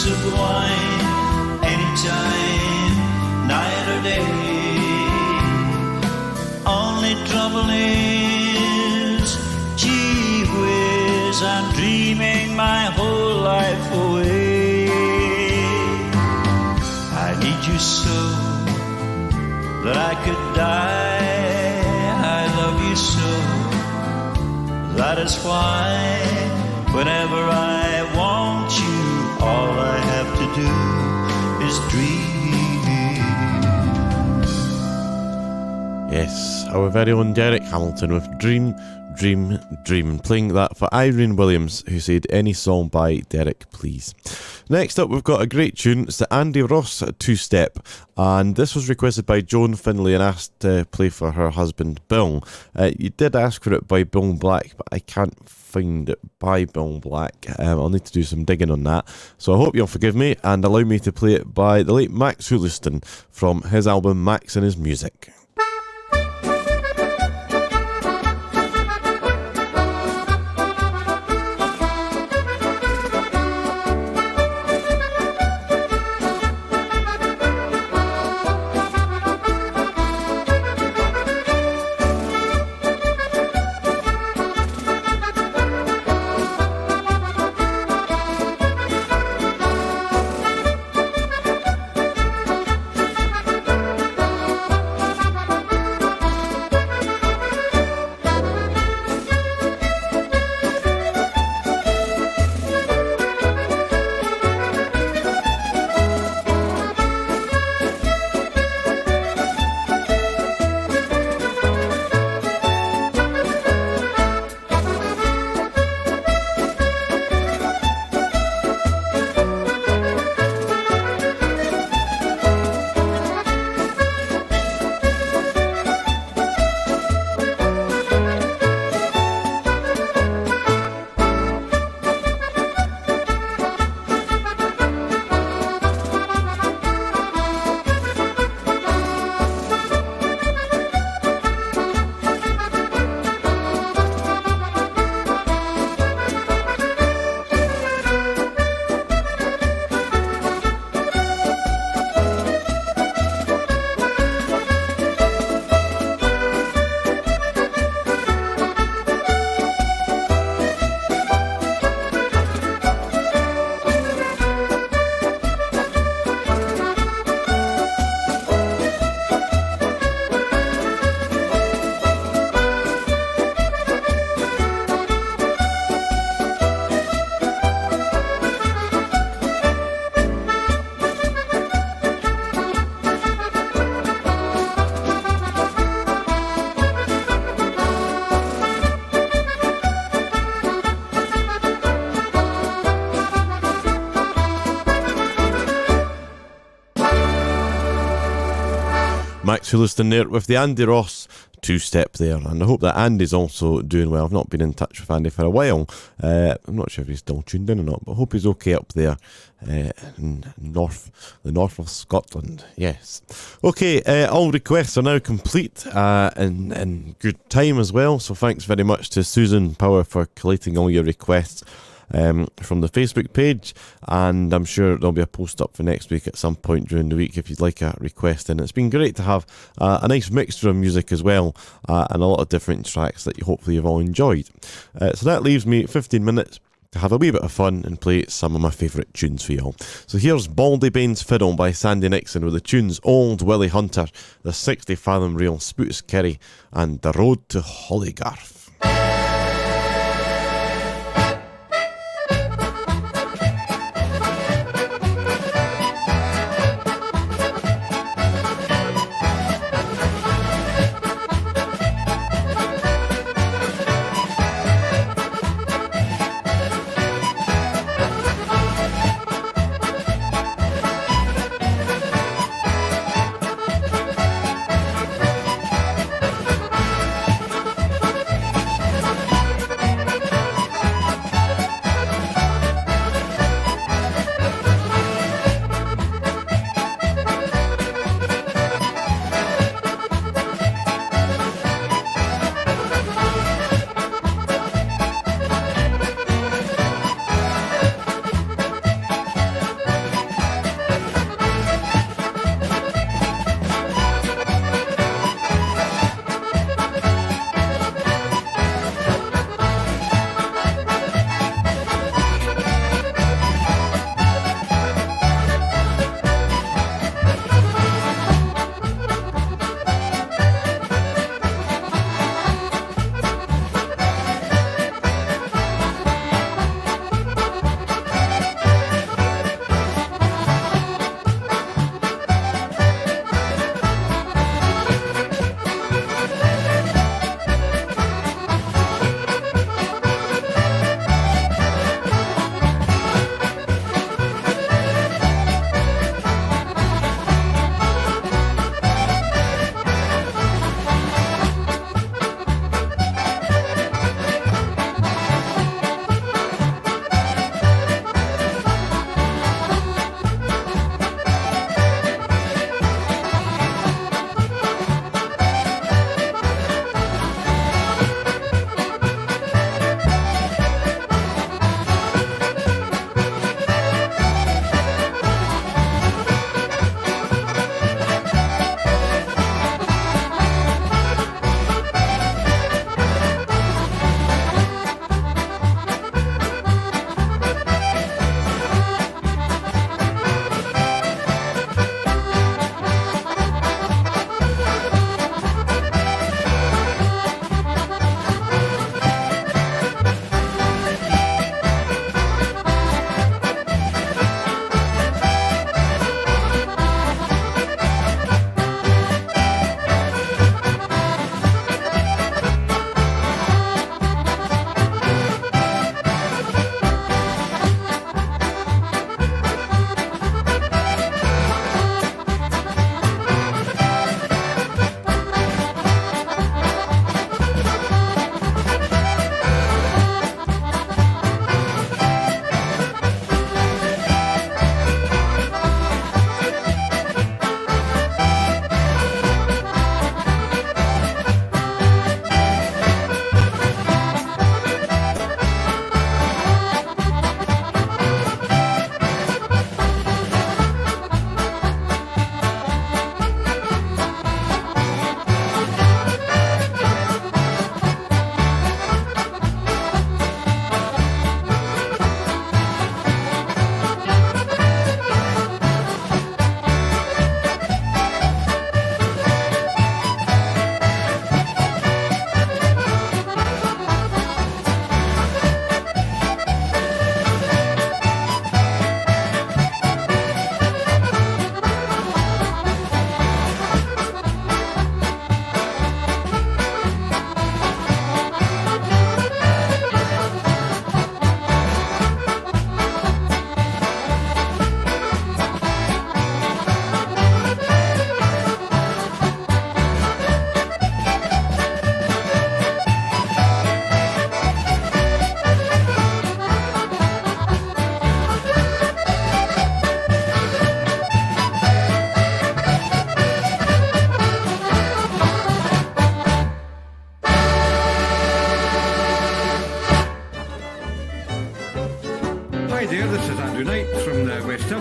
Of wine, anytime, night or day. Only trouble is, gee whiz, I'm dreaming my whole life away. I need you so that I could die. I love you so. That is why whenever I want you, all I have to do is dream. Yes, our very own Derek Hamilton with Dream, Dream, Dream. Playing that for Irene Williams, who said any song by Derek, please. Next up, we've got a great tune. It's the Andy Ross two-step, and this was requested by Joan Finlay and asked to play for her husband Bill. You did ask for it by Bill Black, but I can't find it by Bill Black. I'll need to do some digging on that, so I hope you'll forgive me and allow me to play it by the late Max Huliston from his album Max and His Music. to listening there with the Andy Ross two-step there, and I hope that Andy's also doing well. I've not been in touch with Andy for a while. I'm not sure if he's still tuned in or not, but I hope he's okay up there in the north of Scotland. Yes. Okay, all requests are now complete in good time as well, so thanks very much to Susan Power for collating all your requests from the Facebook page, and I'm sure there'll be a post up for next week at some point during the week if you'd like a request. And it's been great to have a nice mixture of music as well, and a lot of different tracks that hopefully you've all enjoyed. So that leaves me 15 minutes to have a wee bit of fun and play some of my favourite tunes for you all. So here's Baldy Bain's Fiddle by Sandy Nixon with the tunes Old Willie Hunter, the 60 Fathom Reel Spoots Kerry, and The Road to Hollygarth.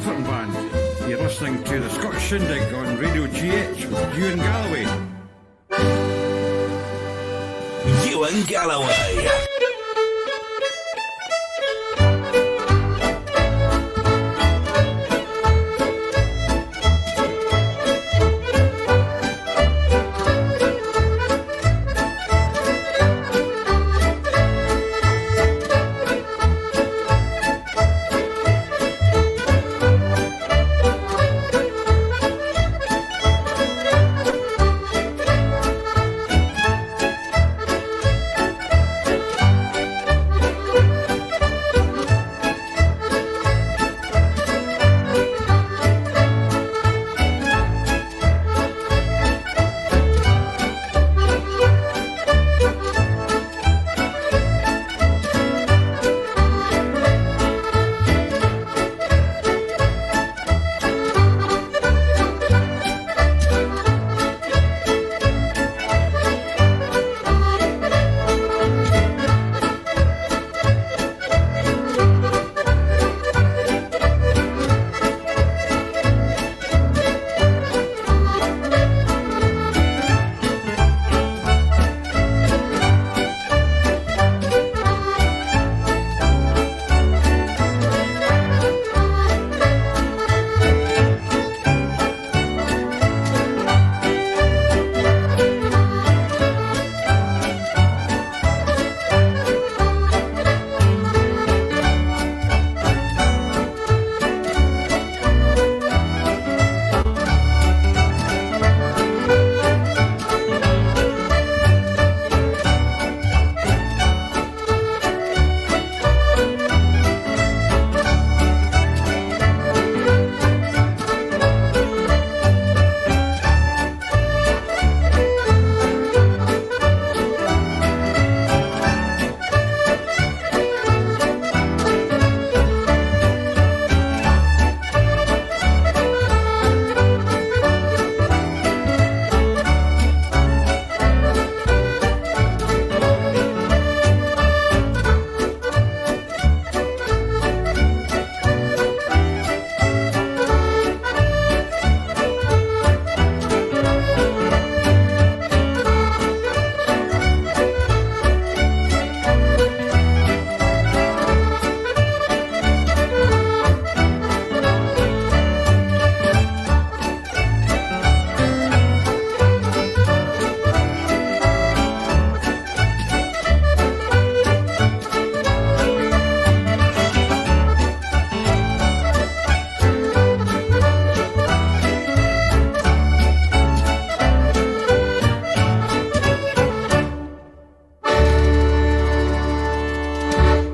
Atherton Band. You're listening to the Scottish Shindig on Radio GH with Ewan Galloway. Ewan Galloway.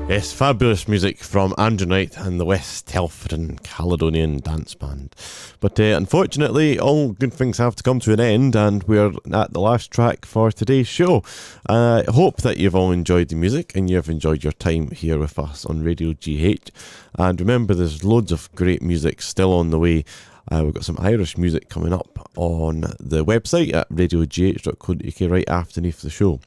Yes, fabulous music from Andrew Knight and the West Telford Caledonian Dance Band. But unfortunately, all good things have to come to an end, and we're at the last track for today's show. I hope that you've all enjoyed the music and you've enjoyed your time here with us on Radio GH. And remember, there's loads of great music still on the way. We've got some Irish music coming up on the website at radiogh.co.uk right afterneath the show.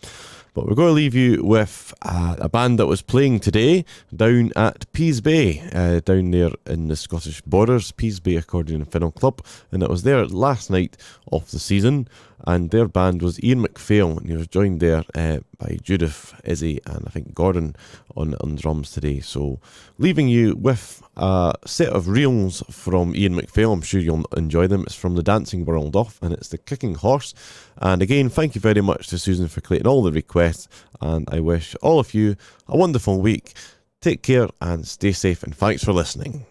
But we're going to leave you with a band that was playing today down at Pease Bay, down there in the Scottish borders, Pease Bay Accordion and Fiddle Club. And it was their last night of the season. And their band was Ian McPhail, and he was joined there by Judith, Izzy, and I think Gordon on drums today. So leaving you with a set of reels from Ian McPhail. I'm sure you'll enjoy them. It's from the Dancing World Off, and it's The Kicking Horse. And again, thank you very much to Susan for collecting all the requests, and I wish all of you a wonderful week. Take care and stay safe, and thanks for listening.